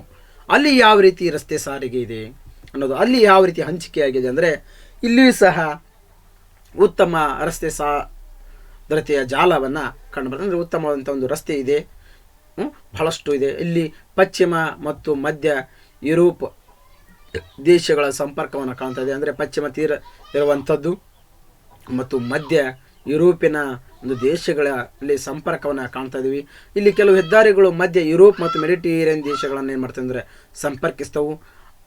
ಅಲ್ಲಿ ಯಾವ ರೀತಿ ರಸ್ತೆ ಸಾರಿಗೆ ಇದೆ ಅನ್ನೋದು, ಅಲ್ಲಿ ಯಾವ ರೀತಿ ಹಂಚಿಕೆಯಾಗಿದೆ ಅಂದರೆ ಇಲ್ಲಿಯೂ ಸಹ ಉತ್ತಮ ರಸ್ತೆ ಸಾಂದ್ರತೆಯ ಜಾಲವನ್ನು ಕಂಡುಬರ್ತದೆ. ಅಂದರೆ ಉತ್ತಮವಾದಂಥ ಒಂದು ರಸ್ತೆ ಇದೆ, ಬಹಳಷ್ಟು ಇದೆ. ಇಲ್ಲಿ ಪಶ್ಚಿಮ ಮತ್ತು ಮಧ್ಯ ಯುರೋಪ್ ದೇಶಗಳ ಸಂಪರ್ಕವನ್ನು ಕಾಣ್ತಾ ಇದೆ. ಅಂದರೆ ಪಶ್ಚಿಮ ತೀರ ಇರುವಂಥದ್ದು ಮತ್ತು ಮಧ್ಯ ಯುರೋಪಿನ ಒಂದು ದೇಶಗಳಲ್ಲಿ ಸಂಪರ್ಕವನ್ನು ಕಾಣ್ತಾ ಇದ್ದೀವಿ. ಇಲ್ಲಿ ಕೆಲವು ಹೆದ್ದಾರಿಗಳು ಮಧ್ಯ ಯುರೋಪ್ ಮತ್ತು ಮೆಡಿಟೇರಿಯನ್ ದೇಶಗಳನ್ನು ಏನು ಮಾಡ್ತವೆ ಅಂದರೆ ಸಂಪರ್ಕಿಸ್ತವು.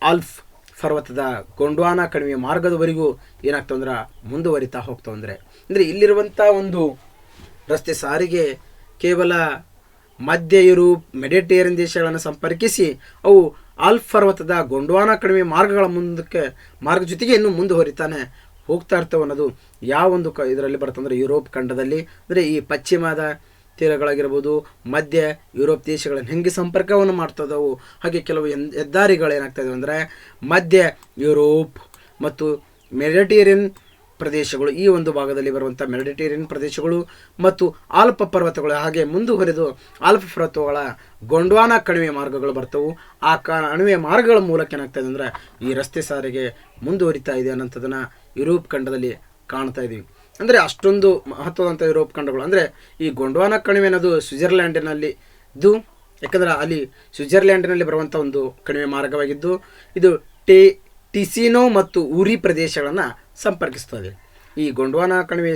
ಆಲ್ಫ್ ಪರ್ವತದ ಗೊಂಡ್ವಾನ ಕಣಿವೆ ಮಾರ್ಗದವರೆಗೂ ಏನಾಗ್ತವೆ ಅಂದ್ರೆ ಮುಂದುವರಿತಾ ಹೋಗ್ತಾವೆ. ಅಂದರೆ ಇಲ್ಲಿರುವಂಥ ಒಂದು ರಸ್ತೆ ಸಾರಿಗೆ ಕೇವಲ ಮಧ್ಯ ಯುರೋಪ್ ಮೆಡಿಟೇರಿಯನ್ ದೇಶಗಳನ್ನು ಸಂಪರ್ಕಿಸಿ ಅವು ಆಲ್ಫ್ ಪರ್ವತದ ಗೊಂಡ್ವಾನ ಕಣಿವೆ ಮಾರ್ಗ ಜೊತೆಗೆ ಇನ್ನೂ ಮುಂದುವರಿತಾನೆ ಹೋಗ್ತಾ ಇರ್ತವೆ ಅನ್ನೋದು ಯಾವೊಂದು ಇದರಲ್ಲಿ ಬರ್ತಂದ್ರೆ ಯುರೋಪ್ ಖಂಡದಲ್ಲಿ. ಅಂದರೆ ಈ ಪಶ್ಚಿಮದ ತೀರಗಳಾಗಿರ್ಬೋದು, ಮಧ್ಯ ಯುರೋಪ್ ದೇಶಗಳನ್ನು ಹೆಂಗೆ ಸಂಪರ್ಕವನ್ನು ಮಾಡ್ತದವು, ಹಾಗೆ ಕೆಲವು ಹೆದ್ದಾರಿಗಳು ಏನಾಗ್ತಾಯಿದೆ ಅಂದರೆ ಮಧ್ಯ ಯುರೋಪ್ ಮತ್ತು ಮೆಡಿಟೇರಿಯನ್ ಪ್ರದೇಶಗಳು, ಈ ಒಂದು ಭಾಗದಲ್ಲಿ ಬರುವಂಥ ಮೆಡಿಟೇರಿಯನ್ ಪ್ರದೇಶಗಳು ಮತ್ತು ಆಲ್ಪ್ ಪರ್ವತಗಳು, ಹಾಗೆ ಮುಂದುವರೆದು ಆಲ್ಪ್ ಪರ್ವತಗಳ ಗೊಂಡ್ವಾನ ಕಣಿವೆ ಮಾರ್ಗಗಳು ಬರ್ತವೆ. ಆ ಕಣಿವೆ ಮಾರ್ಗಗಳ ಮೂಲಕ ಏನಾಗ್ತಾಯಿದೆ ಅಂದರೆ ಈ ರಸ್ತೆ ಸಾರಿಗೆ ಮುಂದುವರಿತಾ ಇದೆ ಅನ್ನೋಂಥದ್ದನ್ನು ಯುರೋಪ್ ಖಂಡದಲ್ಲಿ ಕಾಣ್ತಾ ಇದ್ದೀವಿ. ಅಂದರೆ ಅಷ್ಟೊಂದು ಮಹತ್ವದಂಥ ಯುರೋಪ್ ಖಂಡಗಳು. ಅಂದರೆ ಈ ಗೊಂಡ್ವಾನ ಕಣಿವೆ ಅನ್ನೋದು ಸ್ವಿಟ್ಜರ್ಲ್ಯಾಂಡಿನಲ್ಲಿ ಇದ್ದು, ಯಾಕಂದರೆ ಅಲ್ಲಿ ಸ್ವಿಟ್ಜರ್ಲ್ಯಾಂಡಿನಲ್ಲಿ ಬರುವಂಥ ಒಂದು ಕಣಿವೆ ಮಾರ್ಗವಾಗಿದ್ದು ಇದು ಟಿಸಿನೋ ಮತ್ತು ಉರಿ ಪ್ರದೇಶಗಳನ್ನು ಸಂಪರ್ಕಿಸ್ತದೆ. ಈ ಗೊಂಡ್ವಾನ ಕಣಿವೆ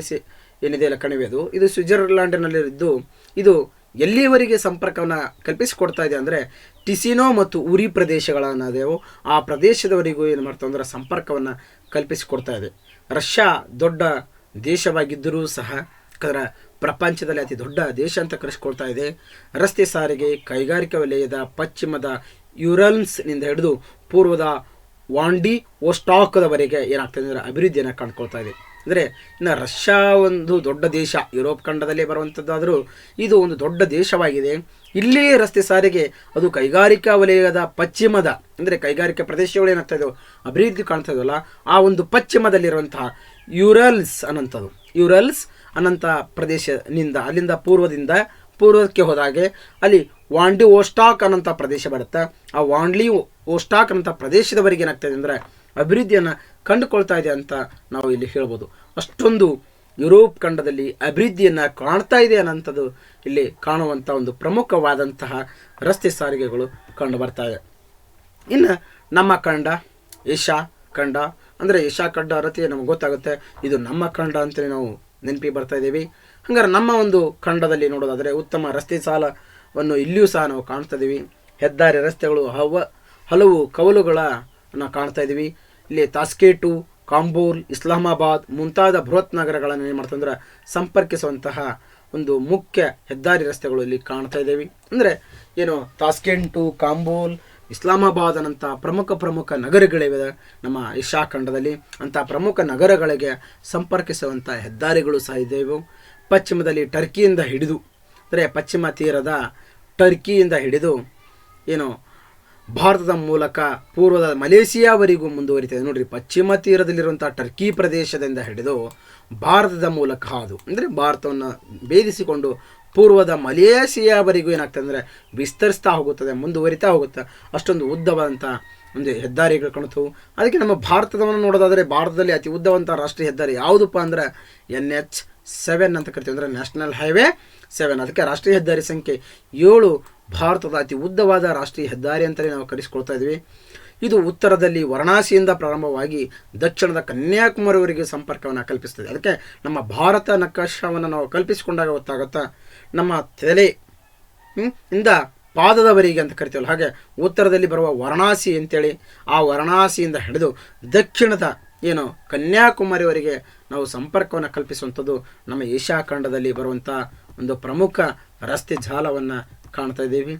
ಏನಿದೆಯಲ್ಲ ಕಣಿವೆ ಇದು ಸ್ವಿಟ್ಜರ್ಲ್ಯಾಂಡಿನಲ್ಲಿದ್ದು ಇದು ಎಲ್ಲಿಯವರೆಗೆ ಸಂಪರ್ಕವನ್ನು ಕಲ್ಪಿಸಿಕೊಡ್ತಾ ಇದೆ ಅಂದರೆ ಟಿಸಿನೋ ಮತ್ತು ಉರಿ ಪ್ರದೇಶಗಳನ್ನದೇವು ಆ ಪ್ರದೇಶದವರೆಗೂ ಏನು ಮಾಡ್ತಾವೆ ಅಂದರೆ ಸಂಪರ್ಕವನ್ನು ಕಲ್ಪಿಸಿಕೊಡ್ತಾ ಇದೆ. ರಷ್ಯಾ ದೊಡ್ಡ ದೇಶವಾಗಿದ್ದರೂ ಸಹ ಯಾಕಂದರೆ ಪ್ರಪಂಚದಲ್ಲಿ ಅತಿ ದೊಡ್ಡ ದೇಶ ಅಂತ ಕರೆಸಿಕೊಳ್ತಾ ಇದೆ. ರಸ್ತೆ ಸಾರಿಗೆ ಕೈಗಾರಿಕಾ ವಲಯದ ಪಶ್ಚಿಮದ ಯುರಲ್ಸ್ನಿಂದ ಹಿಡಿದು ಪೂರ್ವದ ವಾಂಡಿ ಓಸ್ಟಾಕ್ದವರೆಗೆ ಏನಾಗ್ತದೆ ಅಂದರೆ ಅಭಿವೃದ್ಧಿಯನ್ನು ಕಂಡುಕೊಳ್ತಾ ಇದೆ. ಅಂದರೆ ಇನ್ನು ರಷ್ಯಾ ಒಂದು ದೊಡ್ಡ ದೇಶ, ಯುರೋಪ್ ಖಂಡದಲ್ಲಿ ಬರುವಂಥದ್ದಾದರೂ ಇದು ಒಂದು ದೊಡ್ಡ ದೇಶವಾಗಿದೆ. ಇಲ್ಲೇ ರಸ್ತೆ ಸಾರಿಗೆ ಅದು ಕೈಗಾರಿಕಾ ವಲಯದ ಪಶ್ಚಿಮದ ಅಂದರೆ ಕೈಗಾರಿಕಾ ಪ್ರದೇಶಗಳು ಏನಾಗ್ತಾ ಇದ್ದಾವೆ ಅಭಿವೃದ್ಧಿ ಕಾಣ್ತಾ ಇದೆಯಲ್ಲ ಆ ಒಂದು ಪಶ್ಚಿಮದಲ್ಲಿರುವಂತಹ ಯುರಲ್ಸ್ ಅನ್ನಂಥ ಪ್ರದೇಶದಿಂದ ಅಲ್ಲಿಂದ ಪೂರ್ವಕ್ಕೆ ಹೋದಾಗೆ ಅಲ್ಲಿ ವಾಂಡಿ ಓಸ್ಟಾಕ್ ಅನ್ನೋಂಥ ಪ್ರದೇಶ ಬರುತ್ತೆ. ಆ ವಾಂಡ್ಲಿ ಓಸ್ಟಾಕ್ ಅನ್ನೋಂಥ ಪ್ರದೇಶದವರೆಗೆ ಏನಾಗ್ತಾಯಿದೆ ಅಂದರೆ ಅಭಿವೃದ್ಧಿಯನ್ನು ಕಂಡುಕೊಳ್ತಾ ಇದೆ ಅಂತ ನಾವು ಇಲ್ಲಿ ಹೇಳ್ಬೋದು. ಅಷ್ಟೊಂದು ಯುರೋಪ್ ಖಂಡದಲ್ಲಿ ಅಭಿವೃದ್ಧಿಯನ್ನು ಕಾಣ್ತಾ ಇದೆ ಅನ್ನೋಂಥದ್ದು ಇಲ್ಲಿ ಕಾಣುವಂಥ ಒಂದು ಪ್ರಮುಖವಾದಂತಹ ರಸ್ತೆ ಸಾರಿಗೆಗಳು ಕಂಡು ಬರ್ತಾ ಇದೆ. ಇನ್ನು ನಮ್ಮ ಖಂಡ ಏಷ್ಯಾ ಖಂಡ, ಅಂದರೆ ಏಷ್ಯಾ ಖಂಡ ಅರತಿ ನಮಗೆ ಗೊತ್ತಾಗುತ್ತೆ ಇದು ನಮ್ಮ ಖಂಡ ಅಂತೇಳಿ ನಾವು ನೆನಪಿಗೆ ಬರ್ತಾ ಇದ್ದೀವಿ. ಹಂಗಾರೆ ನಮ್ಮ ಒಂದು ಖಂಡದಲ್ಲಿ ನೋಡೋದಾದರೆ ಉತ್ತಮ ರಸ್ತೆ ಸಾಲವನ್ನು ಇಲ್ಲಿಯೂ ಸಹ ನಾವು ಕಾಣ್ತಾ ಇದ್ದೀವಿ. ಹೆದ್ದಾರಿ ರಸ್ತೆಗಳು ಹಲವು ಕವಲುಗಳನ್ನು ಕಾಣ್ತಾ ಇದ್ದೀವಿ. ಇಲ್ಲಿ ತಾಸ್ಕೇಟು, ಕಾಂಬೂಲ್, ಇಸ್ಲಾಮಾಬಾದ್ ಮುಂತಾದ ಬೃಹತ್ ನಗರಗಳನ್ನು ಏನು ಮಾಡ್ತಾ ಅಂದ್ರೆ ಸಂಪರ್ಕಿಸುವಂತಹ ಒಂದು ಮುಖ್ಯ ಹೆದ್ದಾರಿ ರಸ್ತೆಗಳು ಇಲ್ಲಿ ಕಾಣ್ತಾ ಇದ್ದೀವಿ. ಅಂದರೆ ಏನು ತಾಸ್ಕೆಂಟು, ಕಾಂಬೂಲ್, ಇಸ್ಲಾಮಾಬಾದ್ ಅನ್ನಂಥ ಪ್ರಮುಖ ನಗರಗಳಿವೆ ನಮ್ಮ ಏಷ್ಯಾ ಖಂಡದಲ್ಲಿ. ಅಂಥ ಪ್ರಮುಖ ನಗರಗಳಿಗೆ ಸಂಪರ್ಕಿಸುವಂಥ ಹೆದ್ದಾರಿಗಳು ಸಹ ಇದ್ದವು. ಪಶ್ಚಿಮದಲ್ಲಿ ಟರ್ಕಿಯಿಂದ ಹಿಡಿದು ಅಂದರೆ ಪಶ್ಚಿಮ ತೀರದ ಟರ್ಕಿಯಿಂದ ಹಿಡಿದು ಏನು ಭಾರತದ ಮೂಲಕ ಪೂರ್ವದ ಮಲೇಷಿಯಾವರೆಗೂ ಮುಂದುವರಿತದೆ. ನೋಡ್ರಿ, ಪಶ್ಚಿಮ ತೀರದಲ್ಲಿರುವಂಥ ಟರ್ಕಿ ಪ್ರದೇಶದಿಂದ ಹಿಡಿದು ಭಾರತದ ಮೂಲಕ ಅದು ಅಂದರೆ ಭಾರತವನ್ನು ಭೇದಿಸಿಕೊಂಡು ಪೂರ್ವದ ಮಲೇಷಿಯಾವರೆಗೂ ಏನಾಗ್ತದೆ ಅಂದರೆ ವಿಸ್ತರಿಸ್ತಾ ಹೋಗುತ್ತದೆ, ಮುಂದುವರಿತಾ ಹೋಗುತ್ತೆ. ಅಷ್ಟೊಂದು ಉದ್ದವಾದಂಥ ಒಂದು ಹೆದ್ದಾರಿಗಳು ಕಾಣುತ್ತವು. ಅದಕ್ಕೆ ನಮ್ಮ ಭಾರತದವನ್ನು ನೋಡೋದಾದರೆ ಭಾರತದಲ್ಲಿ ಅತಿ ಉದ್ದವಂಥ ರಾಷ್ಟ್ರೀಯ ಹೆದ್ದಾರಿ ಯಾವುದಪ್ಪ ಅಂದರೆ NH7 ಅಂತ ಕರಿತೀವಿ, ಅಂದರೆ ನ್ಯಾಷನಲ್ ಹೈವೇ 7. ಅದಕ್ಕೆ ರಾಷ್ಟ್ರೀಯ ಹೆದ್ದಾರಿ ಸಂಖ್ಯೆ 7 ಭಾರತದ ಅತಿ ಉದ್ದವಾದ ರಾಷ್ಟ್ರೀಯ ಹೆದ್ದಾರಿ ಅಂತಲೇ ನಾವು ಕರೆಸಿಕೊಳ್ತಾ ಇದ್ವಿ. ಇದು ಉತ್ತರದಲ್ಲಿ ವಾರಣಾಸಿಯಿಂದ ಪ್ರಾರಂಭವಾಗಿ ದಕ್ಷಿಣದ ಕನ್ಯಾಕುಮಾರಿವರೆಗೆ ಸಂಪರ್ಕವನ್ನು ಕಲ್ಪಿಸ್ತದೆ. ಅದಕ್ಕೆ ನಮ್ಮ ಭಾರತ ನಕಾಶವನ್ನು ನಾವು ಕಲ್ಪಿಸಿಕೊಂಡಾಗ ಗೊತ್ತಾಗುತ್ತಾ ನಮ್ಮ ತಲೆ ಇಂದ ಪಾದದವರೆಗೆ ಅಂತ ಕರಿತೀವಲ್ಲ, ಹಾಗೆ ಉತ್ತರದಲ್ಲಿ ಬರುವ ವಾರಣಾಸಿ ಅಂತೇಳಿ ಆ ವಾರಣಾಸಿಯಿಂದ ಹಿಡಿದು ದಕ್ಷಿಣದ ಏನು ಕನ್ಯಾಕುಮಾರಿವರೆಗೆ ನಾವು ಸಂಪರ್ಕವನ್ನು ಕಲ್ಪಿಸುವಂಥದ್ದು ನಮ್ಮ ಏಷ್ಯಾ ಖಂಡದಲ್ಲಿ ಬರುವಂಥ ಒಂದು ಪ್ರಮುಖ ರಸ್ತೆ ಜಾಲವನ್ನು ಕಾಣ್ತಾ ಇದ್ದೀವಿ.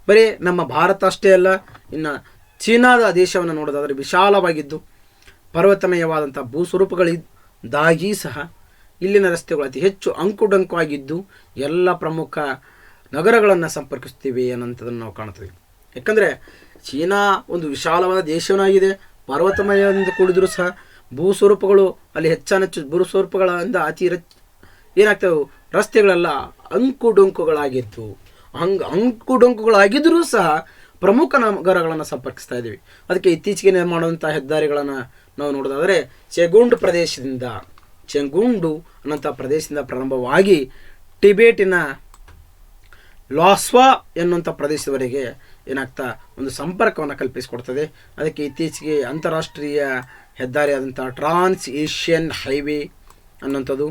ಬರೀ ನಮ್ಮ ಭಾರತ ಅಷ್ಟೇ ಅಲ್ಲ, ಇನ್ನು ಚೀನಾದ ದೇಶವನ್ನು ನೋಡೋದಾದರೆ ವಿಶಾಲವಾಗಿದ್ದು ಪರ್ವತಮಯವಾದಂಥ ಭೂಸ್ವರೂಪಗಳಿದ್ದಾಗಿ ಸಹ ಇಲ್ಲಿನ ರಸ್ತೆಗಳು ಅತಿ ಹೆಚ್ಚು ಅಂಕುಡೊಂಕು ಆಗಿದ್ದು ಎಲ್ಲ ಪ್ರಮುಖ ನಗರಗಳನ್ನು ಸಂಪರ್ಕಿಸ್ತೀವಿ ಅನ್ನೋಂಥದ್ದನ್ನು ನಾವು ಕಾಣ್ತೀವಿ. ಯಾಕಂದರೆ ಚೀನಾ ಒಂದು ವಿಶಾಲವಾದ ದೇಶವನ್ನಾಗಿದೆ, ಪರ್ವತಮಯದಿಂದ ಕೂಡಿದರೂ ಸಹ ಭೂಸ್ವರೂಪಗಳು ಅಲ್ಲಿ ಹೆಚ್ಚಾನೆಚ್ಚು ಭೂಸ್ವರೂಪಗಳಿಂದ ಏನಾಗ್ತವೆ, ರಸ್ತೆಗಳೆಲ್ಲ ಅಂಕುಡೊಂಕುಗಳಾಗಿದ್ದು ಅಂಕುಡೊಂಕುಗಳಾಗಿದ್ದರೂ ಸಹ ಪ್ರಮುಖ ನಗರಗಳನ್ನು ಸಂಪರ್ಕಿಸ್ತಾ ಇದ್ದೀವಿ. ಅದಕ್ಕೆ ಇತ್ತೀಚೆಗೆ ನಿರ್ಮಾಣವಂಥ ಹೆದ್ದಾರಿಗಳನ್ನು ನಾವು ನೋಡೋದಾದರೆ ಚೆಂಗುಂಡು ಅನ್ನೋಂಥ ಪ್ರದೇಶದಿಂದ ಪ್ರಾರಂಭವಾಗಿ ಟಿಬೇಟಿನ ಲಾಸ್ವಾ ಎನ್ನುವಂಥ ಪ್ರದೇಶದವರೆಗೆ ಏನಾಗ್ತಾ ಒಂದು ಸಂಪರ್ಕವನ್ನು ಕಲ್ಪಿಸಿಕೊಡ್ತದೆ. ಅದಕ್ಕೆ ಇತ್ತೀಚೆಗೆ ಅಂತಾರಾಷ್ಟ್ರೀಯ ಹೆದ್ದಾರಿಯಾದಂಥ ಟ್ರಾನ್ಸ್ ಏಷ್ಯನ್ ಹೈವೇ ಅನ್ನೋಂಥದ್ದು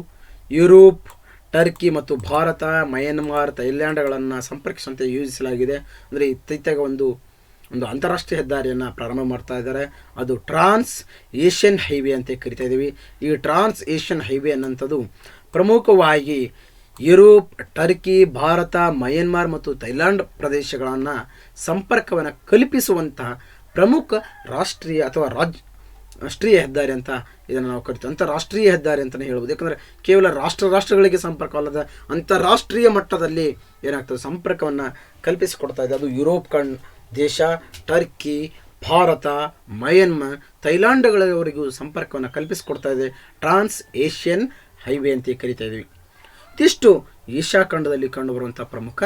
ಯುರೋಪ್, ಟರ್ಕಿ ಮತ್ತು ಭಾರತ, ಮಯನ್ಮಾರ್, ಥೈಲ್ಯಾಂಡ್ಗಳನ್ನು ಸಂಪರ್ಕಿಸುವಂತೆ ಯೋಜಿಸಲಾಗಿದೆ. ಅಂದರೆ ಇತ್ತೀಚೆಗೆ ಒಂದು ಅಂತಾರಾಷ್ಟ್ರೀಯ ಹೆದ್ದಾರಿಯನ್ನು ಪ್ರಾರಂಭ ಮಾಡ್ತಾ ಇದ್ದಾರೆ. ಅದು ಟ್ರಾನ್ಸ್ ಏಷ್ಯನ್ ಹೈವೇ ಅಂತ ಕರಿತಾ ಇದ್ದೀವಿ. ಈ ಟ್ರಾನ್ಸ್ ಏಷ್ಯನ್ ಹೈವೇ ಅನ್ನೋಂಥದ್ದು ಪ್ರಮುಖವಾಗಿ ಯುರೋಪ್, ಟರ್ಕಿ, ಭಾರತ, ಮಯನ್ಮಾರ್ ಮತ್ತು ಥೈಲ್ಯಾಂಡ್ ಪ್ರದೇಶಗಳನ್ನು ಸಂಪರ್ಕವನ್ನು ಕಲ್ಪಿಸುವಂತಹ ಪ್ರಮುಖ ರಾಷ್ಟ್ರೀಯ ಅಥವಾ ರಾಷ್ಟ್ರೀಯ ಹೆದ್ದಾರಿ ಅಂತ ಇದನ್ನು ನಾವು ಕರಿತೀವಿ. ಅಂತಾರಾಷ್ಟ್ರೀಯ ಹೆದ್ದಾರಿ ಅಂತಲೇ ಹೇಳ್ಬೋದು. ಯಾಕಂದರೆ ಕೇವಲ ರಾಷ್ಟ್ರಗಳಿಗೆ ಸಂಪರ್ಕವಲ್ಲದ ಅಂತಾರಾಷ್ಟ್ರೀಯ ಮಟ್ಟದಲ್ಲಿ ಏನಾಗ್ತದೆ ಸಂಪರ್ಕವನ್ನು ಕಲ್ಪಿಸಿಕೊಡ್ತಾ ಇದೆ. ಅದು ಯುರೋಪ್ ದೇಶ, ಟರ್ಕಿ, ಭಾರತ, ಮಯನ್ಮಾರ್, ಥೈಲ್ಯಾಂಡ್ಗಳವರೆಗೂ ಸಂಪರ್ಕವನ್ನು ಕಲ್ಪಿಸಿಕೊಡ್ತಾ ಇದೆ. ಟ್ರಾನ್ಸ್ ಏಷ್ಯನ್ ಹೈವೇ ಅಂತ ಕರಿತಾ ಇದ್ದೀವಿ. ಇದಿಷ್ಟು ಏಷ್ಯಾ ಖಂಡದಲ್ಲಿ ಕಂಡುಬರುವಂಥ ಪ್ರಮುಖ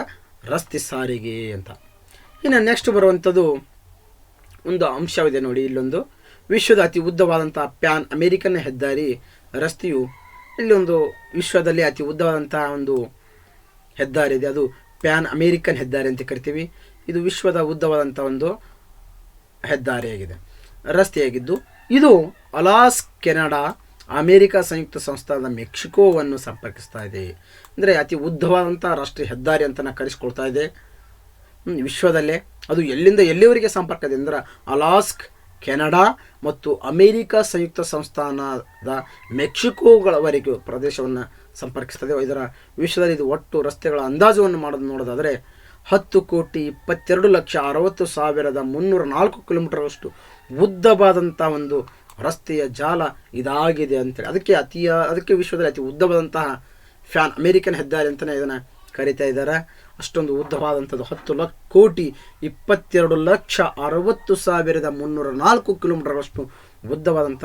ರಸ್ತೆ ಸಾರಿಗೆ ಅಂತ. ಇನ್ನು ನೆಕ್ಸ್ಟ್ ಬರುವಂಥದ್ದು ಒಂದು ಅಂಶವಿದೆ ನೋಡಿ. ಇಲ್ಲೊಂದು ವಿಶ್ವದ ಅತಿ ಉದ್ದವಾದಂಥ ಪ್ಯಾನ್ ಅಮೇರಿಕನ್ ಹೆದ್ದಾರಿ ರಸ್ತೆಯು ಇಲ್ಲೊಂದು ವಿಶ್ವದಲ್ಲಿ ಅತಿ ಉದ್ದವಾದಂಥ ಒಂದು ಹೆದ್ದಾರಿ ಇದೆ. ಅದು ಪ್ಯಾನ್ ಅಮೇರಿಕನ್ ಹೆದ್ದಾರಿ ಅಂತ ಕರಿತೀವಿ. ಇದು ವಿಶ್ವದ ಉದ್ದವಾದಂಥ ಒಂದು ಹೆದ್ದಾರಿಯಾಗಿದೆ, ರಸ್ತೆಯಾಗಿದ್ದು ಇದು ಅಲಾಸ್ಕ, ಕೆನಡಾ, ಅಮೇರಿಕ ಸಂಯುಕ್ತ ಸಂಸ್ಥಾನದ ಮೆಕ್ಸಿಕೋವನ್ನು ಸಂಪರ್ಕಿಸ್ತಾ ಇದೆ. ಅಂದರೆ ಅತಿ ಉದ್ದವಾದಂಥ ರಾಷ್ಟ್ರೀಯ ಹೆದ್ದಾರಿ ಅಂತ ಕರೆಸ್ಕೊಳ್ತಾ ಇದೆ ವಿಶ್ವದಲ್ಲೇ. ಅದು ಎಲ್ಲಿಂದ ಎಲ್ಲಿವರೆಗೆ ಸಂಪರ್ಕ ಇದೆ ಅಂದರೆ ಅಲಾಸ್ಕ, ಕೆನಡಾ ಮತ್ತು ಅಮೇರಿಕ ಸಂಯುಕ್ತ ಸಂಸ್ಥಾನದ ಮೆಕ್ಸಿಕೋಗಳವರೆಗೂ ಪ್ರದೇಶವನ್ನು ಸಂಪರ್ಕಿಸ್ತದೆ. ಇದರ ವಿಶ್ವದಲ್ಲಿ ಇದು ಒಟ್ಟು ರಸ್ತೆಗಳ ಅಂದಾಜುವನ್ನು ನೋಡೋದಾದರೆ 10,22,60,304 ಕಿಲೋಮೀಟರ್ಷ್ಟು ಉದ್ದವಾದಂಥ ಒಂದು ರಸ್ತೆಯ ಜಾಲ ಇದಾಗಿದೆ ಅಂತೇಳಿ ಅದಕ್ಕೆ ವಿಶ್ವದಲ್ಲಿ ಅತಿ ಉದ್ದವಾದಂತಹ ಪ್ಯಾನ್ ಅಮೇರಿಕನ್ ಹೆದ್ದಾರಿ ಅಂತಲೇ ಇದನ್ನು ಕರೀತಾ ಇದ್ದಾರೆ. ಅಷ್ಟೊಂದು ಉದ್ದವಾದಂಥದ್ದು 10,22,60,304 ಕಿಲೋಮೀಟರ್ಷ್ಟು ಉದ್ದವಾದಂಥ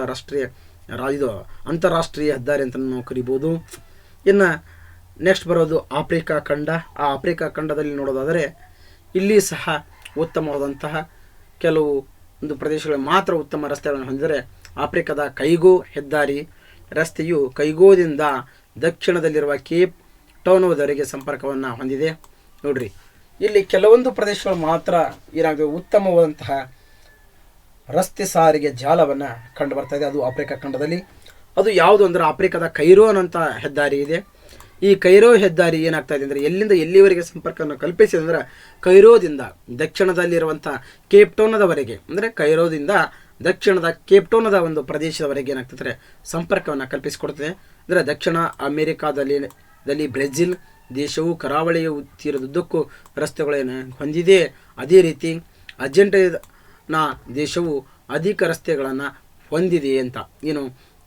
ಇದು ಅಂತಾರಾಷ್ಟ್ರೀಯ ಹೆದ್ದಾರಿ ಅಂತ ನಾವು ಕರಿಬೋದು. ಇನ್ನು ನೆಕ್ಸ್ಟ್ ಬರೋದು ಆಫ್ರಿಕಾ ಖಂಡ. ಆ ಆಫ್ರಿಕಾ ಖಂಡದಲ್ಲಿ ನೋಡೋದಾದರೆ ಇಲ್ಲಿ ಸಹ ಉತ್ತಮವಾದಂತಹ ಕೆಲವು ಒಂದು ಪ್ರದೇಶಗಳಲ್ಲಿ ಮಾತ್ರ ಉತ್ತಮ ರಸ್ತೆಗಳನ್ನು ಹೊಂದಿದರೆ ಆಫ್ರಿಕಾದ ಕೈಗೋ ಹೆದ್ದಾರಿ ರಸ್ತೆಯು ಕೈಗೋದಿಂದ ದಕ್ಷಿಣದಲ್ಲಿರುವ ಕೇಪ್ ಟೌನ್ವರೆಗೆ ಸಂಪರ್ಕವನ್ನು ಹೊಂದಿದೆ. ನೋಡ್ರಿ, ಇಲ್ಲಿ ಕೆಲವೊಂದು ಪ್ರದೇಶಗಳು ಮಾತ್ರ ಏನಾಗಿದೆ ಉತ್ತಮವಾದಂತಹ ರಸ್ತೆ ಸಾರಿಗೆ ಜಾಲವನ್ನು ಕಂಡು ಬರ್ತಾ ಇದೆ. ಅದು ಆಫ್ರಿಕಾ ಖಂಡದಲ್ಲಿ. ಅದು ಯಾವುದು ಅಂದರೆ ಆಫ್ರಿಕಾದ ಕೈರೋ ಅನ್ನೋಂಥ ಹೆದ್ದಾರಿ ಇದೆ. ಈ ಕೈರೋ ಹೆದ್ದಾರಿ ಏನಾಗ್ತಾ ಇದೆ ಅಂದರೆ ಎಲ್ಲಿಂದ ಎಲ್ಲಿವರೆಗೆ ಸಂಪರ್ಕವನ್ನು ಕಲ್ಪಿಸಿದೆ ಅಂದರೆ ಕೈರೋದಿಂದ ದಕ್ಷಿಣದಲ್ಲಿರುವಂಥ ಕೇಪ್ ಟೌನದವರೆಗೆ, ಅಂದರೆ ಕೈರೋದಿಂದ ದಕ್ಷಿಣದ ಕೇಪ್ ಟೌನದ ಒಂದು ಪ್ರದೇಶದವರೆಗೆ ಏನಾಗ್ತದೆ ಸಂಪರ್ಕವನ್ನು ಕಲ್ಪಿಸಿಕೊಡ್ತದೆ. ಅಂದರೆ ದಕ್ಷಿಣ ಅಮೇರಿಕಾದಲ್ಲಿ ಬ್ರೆಜಿಲ್ ದೇಶವು ಕರಾವಳಿಯ ತೀರದುದ್ದಕ್ಕೂ ರಸ್ತೆಗಳನ್ನು ಹೊಂದಿದೆ. ಅದೇ ರೀತಿ ಅರ್ಜೆಂಟೈನಾ ದೇಶವು ಅಧಿಕ ರಸ್ತೆಗಳನ್ನು ಹೊಂದಿದೆ ಅಂತ.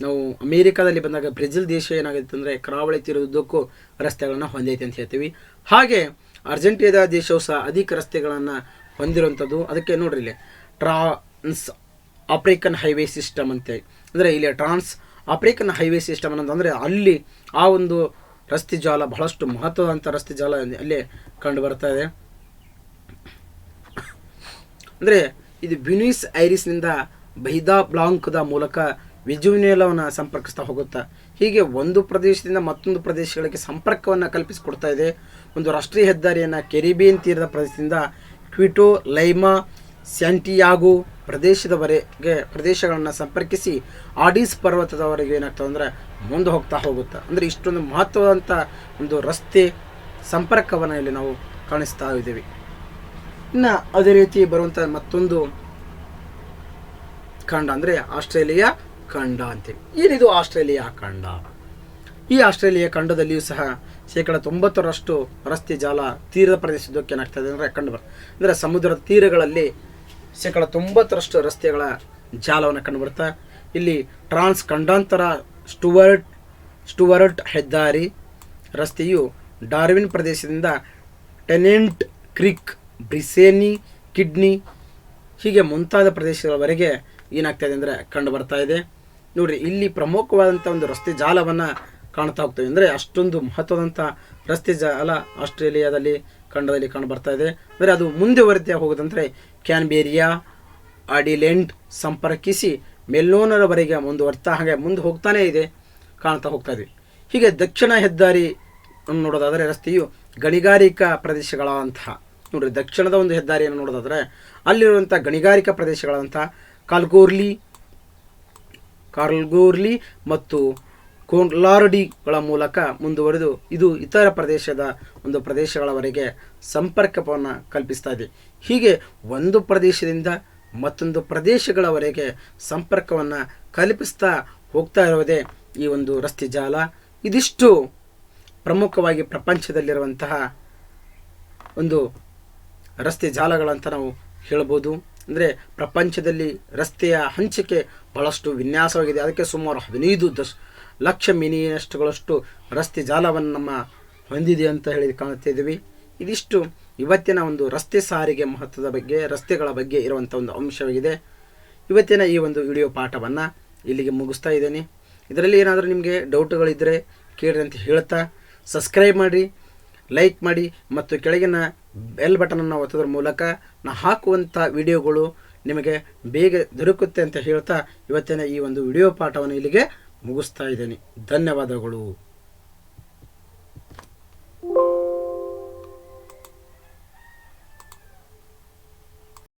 ನಾವು ಅಮೇರಿಕಾದಲ್ಲಿ ಬಂದಾಗ ಬ್ರೆಜಿಲ್ ದೇಶ ಏನಾಗುತ್ತೆ ಅಂದರೆ ಕರಾವಳಿ ತೀರದುದ್ದಕ್ಕೂ ರಸ್ತೆಗಳನ್ನು ಹೊಂದೈತೆ ಅಂತ ಹೇಳ್ತೀವಿ. ಹಾಗೆ ಅರ್ಜೆಂಟೈನಾ ದೇಶವು ಸಹ ಅಧಿಕ ರಸ್ತೆಗಳನ್ನು ಹೊಂದಿರುವಂಥದ್ದು. ಅದಕ್ಕೆ ನೋಡ್ರಿ ಇಲ್ಲಿ ಟ್ರಾನ್ಸ್ ಆಫ್ರಿಕನ್ ಹೈವೇ ಸಿಸ್ಟಮ್ ಅಂತೇಳಿ, ಅಂದರೆ ಇಲ್ಲಿ ಟ್ರಾನ್ಸ್ ಆಫ್ರಿಕನ್ ಹೈವೇ ಸಿಸ್ಟಮ್ ಅನ್ನೋದಂದರೆ ಅಲ್ಲಿ ಆ ಒಂದು ರಸ್ತೆ ಜಾಲ ಬಹಳಷ್ಟು ಮಹತ್ವದಂಥ ರಸ್ತೆ ಜಾಲ ಅಲ್ಲೇ ಕಂಡು ಬರ್ತಾ ಇದೆ. ಅಂದರೆ ಇದು ಬ್ಯೂನಸ್ ಐರಿಸ್ನಿಂದ ಬಹಿದಾ ಬ್ಲಾಂಕ್ದ ಮೂಲಕ ವೆಜುವೆನೆಲಾವನ್ನು ಸಂಪರ್ಕಿಸ್ತಾ ಹೋಗುತ್ತಾ ಹೀಗೆ ಒಂದು ಪ್ರದೇಶದಿಂದ ಮತ್ತೊಂದು ಪ್ರದೇಶಗಳಿಗೆ ಸಂಪರ್ಕವನ್ನು ಕಲ್ಪಿಸಿಕೊಡ್ತಾ ಇದೆ. ಒಂದು ರಾಷ್ಟ್ರೀಯ ಹೆದ್ದಾರಿಯನ್ನು ಕೆರಿಬಿಯನ್ ತೀರದ ಪ್ರದೇಶದಿಂದ ಕ್ವಿಟೋ, ಲೈಮಾ, ಸ್ಯಾಂಟಿಯಾಗೋ ಪ್ರದೇಶಗಳನ್ನು ಸಂಪರ್ಕಿಸಿ ಆಡೀಸ್ ಪರ್ವತದವರೆಗೆ ಏನಾಗ್ತದೆ ಅಂದರೆ ಮುಂದೆ ಹೋಗುತ್ತಾ. ಅಂದರೆ ಇಷ್ಟೊಂದು ಮಹತ್ವದಂಥ ಒಂದು ರಸ್ತೆ ಸಂಪರ್ಕವನ್ನು ಇಲ್ಲಿ ನಾವು ಕಾಣಿಸ್ತಾ ಇದ್ದೀವಿ. ಇನ್ನು ಅದೇ ರೀತಿ ಬರುವಂಥ ಮತ್ತೊಂದು ಖಂಡ ಅಂದರೆ ಆಸ್ಟ್ರೇಲಿಯಾ ಖಂಡ ಅಂತೇಳಿ. ಏನಿದು ಆಸ್ಟ್ರೇಲಿಯಾ ಖಂಡ? ಈ ಆಸ್ಟ್ರೇಲಿಯಾ ಖಂಡದಲ್ಲಿಯೂ ಸಹ 90% ರಸ್ತೆ ಜಾಲ ತೀರದ ಪ್ರದೇಶದಕ್ಕೆ ಏನಾಗ್ತದೆ ಅಂದರೆ ಅಂದರೆ ಸಮುದ್ರದ ತೀರಗಳಲ್ಲಿ 90% ರಸ್ತೆಗಳ ಜಾಲವನ್ನು ಕಂಡುಬರ್ತಾ. ಇಲ್ಲಿ ಟ್ರಾನ್ಸ್ ಖಂಡಾಂತರ ಸ್ಟುವರ್ಟ್ ಹೆದ್ದಾರಿ ರಸ್ತೆಯು ಡಾರ್ವಿನ್ ಪ್ರದೇಶದಿಂದ ಟೆನೆಂಟ್ ಕ್ರೀಕ್, ಬ್ರಿಸೇನಿ, ಕಿಡ್ನಿ ಹೀಗೆ ಮುಂತಾದ ಪ್ರದೇಶಗಳವರೆಗೆ ಏನಾಗ್ತಾಯಿದೆ ಅಂದರೆ ಕಂಡು ಬರ್ತಾ ಇದೆ. ನೋಡಿರಿ, ಇಲ್ಲಿ ಪ್ರಮುಖವಾದಂಥ ಒಂದು ರಸ್ತೆ ಜಾಲವನ್ನು ಕಾಣ್ತಾ ಹೋಗ್ತೇವೆ. ಅಂದರೆ ಅಷ್ಟೊಂದು ಮಹತ್ವದಂಥ ರಸ್ತೆ ಜಾಲ ಆಸ್ಟ್ರೇಲಿಯಾದಲ್ಲಿ ಖಂಡದಲ್ಲಿ ಕಂಡು ಬರ್ತಾ ಇದೆ. ಅಂದರೆ ಅದು ಮುಂದುವರೆದೇ ಹೋಗೋದಂದರೆ ಕ್ಯಾನ್ಬೇರಿಯಾ, ಅಡಿಲೆಂಡ್ ಸಂಪರ್ಕಿಸಿ ಮೆಲ್ಬೋರ್ನ್ನವರೆಗೆ ಮುಂದುವರ್ತಾ ಹಾಗೆ ಮುಂದೆ ಹೋಗ್ತಾನೇ ಇದೆ, ಕಾಣ್ತಾ ಹೋಗ್ತಾ ಇದೆ. ಹೀಗೆ ದಕ್ಷಿಣ ಹೆದ್ದಾರಿ ನೋಡೋದಾದರೆ ರಸ್ತೆಯು ಗಣಿಗಾರಿಕಾ ಪ್ರದೇಶಗಳಂತಹ ನೋಡಿರಿ, ದಕ್ಷಿಣದ ಒಂದು ಹೆದ್ದಾರಿಯನ್ನು ನೋಡೋದಾದರೆ ಅಲ್ಲಿರುವಂಥ ಗಣಿಗಾರಿಕಾ ಪ್ರದೇಶಗಳಂಥ ಕಾರ್ಲ್ಗೋರ್ಲಿ ಮತ್ತು ಕೋಲಾರ್ಡಿಗಳ ಮೂಲಕ ಮುಂದುವರೆದು ಇದು ಇತರ ಒಂದು ಪ್ರದೇಶಗಳವರೆಗೆ ಸಂಪರ್ಕವನ್ನು ಕಲ್ಪಿಸ್ತಾ ಇದೆ. ಹೀಗೆ ಒಂದು ಪ್ರದೇಶದಿಂದ ಮತ್ತೊಂದು ಪ್ರದೇಶಗಳವರೆಗೆ ಸಂಪರ್ಕವನ್ನು ಕಲ್ಪಿಸ್ತಾ ಹೋಗ್ತಾ ಇರುವುದೇ ಈ ಒಂದು ರಸ್ತೆ ಜಾಲ. ಇದಿಷ್ಟು ಪ್ರಮುಖವಾಗಿ ಪ್ರಪಂಚದಲ್ಲಿರುವಂತಹ ಒಂದು ರಸ್ತೆ ಜಾಲಗಳಂತ ನಾವು ಹೇಳ್ಬೋದು. ಅಂದರೆ ಪ್ರಪಂಚದಲ್ಲಿ ರಸ್ತೆಯ ಹಂಚಿಕೆ ಬಹಳಷ್ಟು ವಿನ್ಯಾಸವಾಗಿದೆ. ಅದಕ್ಕೆ ಸುಮಾರು 15 ಲಕ್ಷ ಮಿಲಿಯನಷ್ಟುಗಳಷ್ಟು ರಸ್ತೆ ಜಾಲವನ್ನು ನಮ್ಮ ಹೊಂದಿದೆ ಅಂತ ಹೇಳಿ ಕಾಣುತ್ತಿದ್ದೀವಿ. ಇದಿಷ್ಟು ಇವತ್ತಿನ ಒಂದು ರಸ್ತೆ ಸಾರಿಗೆ ಮಹತ್ವದ ಬಗ್ಗೆ, ರಸ್ತೆಗಳ ಬಗ್ಗೆ ಇರುವಂಥ ಒಂದು ಅಂಶವಾಗಿದೆ. ಇವತ್ತಿನ ಈ ಒಂದು ವಿಡಿಯೋ ಪಾಠವನ್ನು ಇಲ್ಲಿಗೆ ಮುಗಿಸ್ತಾ ಇದ್ದೇನೆ. ಇದರಲ್ಲಿ ಏನಾದರೂ ನಿಮಗೆ ಡೌಟ್ಗಳಿದ್ದರೆ ಕೇಳಿ ಅಂತ ಹೇಳ್ತಾ ಸಬ್ಸ್ಕ್ರೈಬ್ ಮಾಡಿ, ಲೈಕ್ ಮಾಡಿ ಮತ್ತು ಕೆಳಗಿನ ಬೆಲ್ ಬಟನನ್ನು ಒತ್ತೋದ್ರ ಮೂಲಕ ನಾನು ಹಾಕುವಂಥ ವಿಡಿಯೋಗಳು ನಿಮಗೆ ಬೇಗ ದೊರಕುತ್ತೆ ಅಂತ ಹೇಳ್ತಾ ಇವತ್ತಿನ ಈ ಒಂದು ವಿಡಿಯೋ ಪಾಠವನ್ನು ಇಲ್ಲಿಗೆ ಮುಗಿಸ್ತಾ ಇದ್ದೇನೆ. ಧನ್ಯವಾದಗಳು.